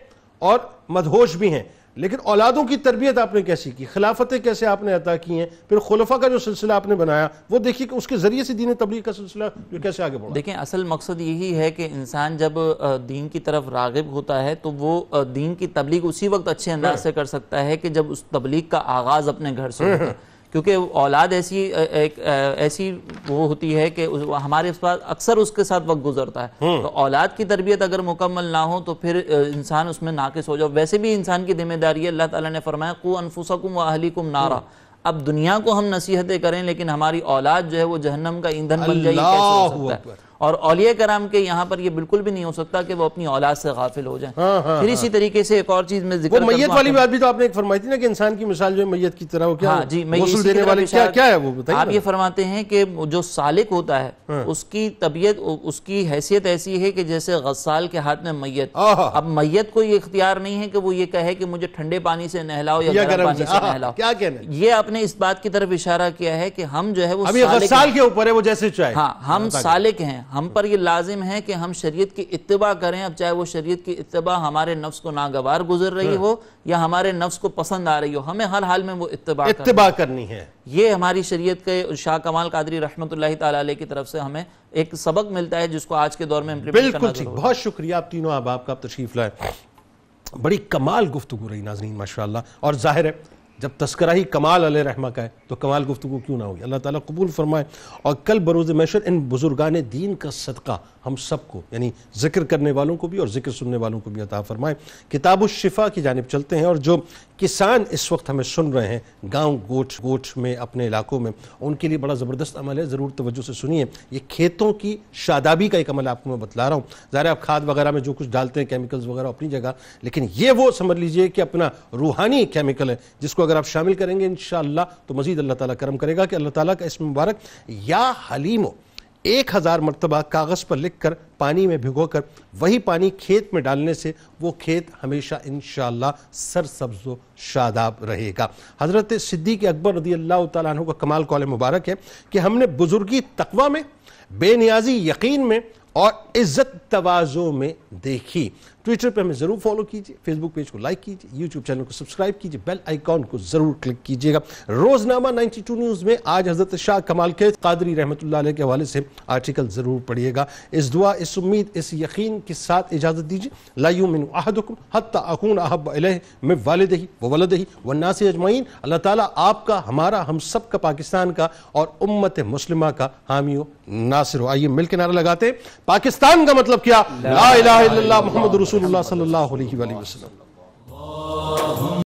اور مدہوش بھی ہیں لیکن اولادوں کی تربیت آپ نے کیسی کی, خلافتیں کیسے آپ نے عطا کی ہیں, پھر خلفاء کا جو سلسلہ آپ نے بنایا وہ دیکھیے کہ اس کے ذریعے سے دین تبلیغ کا سلسلہ جو کیسے آگے بڑھا. دیکھیں اصل مقصد یہی ہے کہ انسان جب دین کی طرف راغب ہوتا ہے تو وہ دین کی تبلیغ اسی وقت اچھے انداز سے کر سکتا ہے کہ جب اس تبلیغ کا آغاز اپنے گھر سے ہوتا ہے کیونکہ اولاد ایسی وہ ہوتی ہے کہ ہمارے پاس اکثر اس کے ساتھ وقت گزرتا ہے. تو اولاد کی تربیت اگر مکمل نہ ہو تو پھر انسان اس میں ناقص ہو جائے. ویسے بھی انسان کی ذمہ داری ہے, اللہ تعالیٰ نے فرمایا قو انفسکم واہلیکم نارا. اب دنیا کو ہم نصیحتیں کریں لیکن ہماری اولاد جو ہے وہ جہنم کا ایندھن بن جائے, کیسے ہو سکتا ہے. اور اولیاء کرام کے یہاں پر یہ بالکل بھی نہیں ہو سکتا کہ وہ اپنی اولاد سے غافل ہو جائیں. پھر اسی طریقے سے ایک اور چیز میں ذکر کرتا ہوں, میت والی بات بھی تو آپ نے ایک فرمائی تھی نا کہ انسان کی مثال جو ہے میت کی طرح, غسل دینے والے کیا ہے وہ بتائیے. آپ یہ فرماتے ہیں کہ جو سالک ہوتا ہے اس کی طبیعت, اس کی حیثیت ایسی ہے کہ جیسے غسال کے ہاتھ میں میت. اب میت کو یہ اختیار نہیں ہے کہ وہ یہ کہے کہ مجھے ٹھنڈے پانی سے نہلاؤ یا گرم پانی سے نہلاؤ. یہ آپ نے اس بات کی طرف اشارہ کیا ہے کہ ہم جو ہے وہ غسال کے اوپر ہے, وہ جیسے چاہے. ہاں ہم سالک ہیں, ہم پر یہ لازم ہے کہ ہم شریعت کی اتباع کریں. اب چاہے وہ شریعت کی اتباع ہمارے نفس کو ناگوار گزر رہی ہو یا ہمارے نفس کو پسند آ رہی ہو, ہمیں ہر حال میں وہ اتباع کرنی ہے. یہ ہماری شریعت کے شاہ کمال قادری رحمۃ اللہ تعالی علیہ کی طرف سے ہمیں ایک سبق ملتا ہے جس کو آج کے دور میں امپلیمنٹ کرنا ضروری ہے. بہت شکریہ آپ تینوں احباب کا, آپ تشریف لائے. بڑی کمال گفتگو رہی ناظرین ماشاءاللہ, اور ظاہر ہے جب تذکرہ ہی کمال علیہ رحمہ کا ہے تو کمال گفتگو کیوں نہ ہوگی. اللہ تعالیٰ قبول فرمائے اور کل بروز محشر ان بزرگان دین کا صدقہ ہم سب کو, یعنی ذکر کرنے والوں کو بھی اور ذکر سننے والوں کو بھی عطا فرمائے. کتاب الشفا کی جانب چلتے ہیں, اور جو کسان اس وقت ہمیں سن رہے ہیں گاؤں گوٹھ میں اپنے علاقوں میں, ان کے لیے بڑا زبردست عمل ہے, ضرور توجہ سے سنیے. یہ کھیتوں کی شادابی کا ایک عمل آپ کو میں بتلا رہا ہوں. ظاہر ہے آپ کھاد وغیرہ میں جو کچھ ڈالتے ہیں کیمیکلز وغیرہ اپنی جگہ, لیکن یہ وہ سمجھ لیجئے کہ اپنا روحانی کیمیکل ہے جس کو اگر آپ شامل کریں گے انشاءاللہ تو مزید اللہ تعالیٰ کرم کرے گا کہ اللہ تعالیٰ کا اسم مبارک یا حلیمو 1000 مرتبہ کاغذ پر لکھ کر پانی میں بھگو کر وہی پانی کھیت میں ڈالنے سے وہ کھیت ہمیشہ انشاءاللہ سرسبز و شاداب رہے گا۔ حضرت صدیق اکبر رضی اللہ تعالیٰ عنہ کا کمال قول مبارک ہے کہ ہم نے بزرگی تقوی میں، بے نیازی یقین میں اور عزت تواضع میں دیکھی۔ ٹویٹر پہ ہمیں ضرور فالو کیجئے، فیس بک پیج کو لائک کیجئے، یوٹیوب چینل کو سبسکرائب کیجئے، بیل آئیکن کو ضرور کلک کیجئے گا۔ روزنامہ 92 نیوز میں آج حضرت شاہ کمال قادری رحمۃ اللہ علیہ کے حوالے سے آرٹیکل ضرور پڑھیے گا۔ اس دعا، اس امید، اس یقین کے ساتھ اجازت دیجیے۔ لا یؤمن احدکم حتی اکون احب الیہ من والدہ وولدہ والناس اجمعین۔ اللہ تعالیٰ آپ کا، ہمارا، ہم سب کا، پاکستان کا اور امت مسلمہ کا حامی و ناصر ہو۔ آئیے مل کے نعرہ لگاتے ہیں، پاکستان کا مطلب کیا؟ لا الہ الا اللہ محمد رسول اللہ صلی اللہ علیہ وآلہ وسلم۔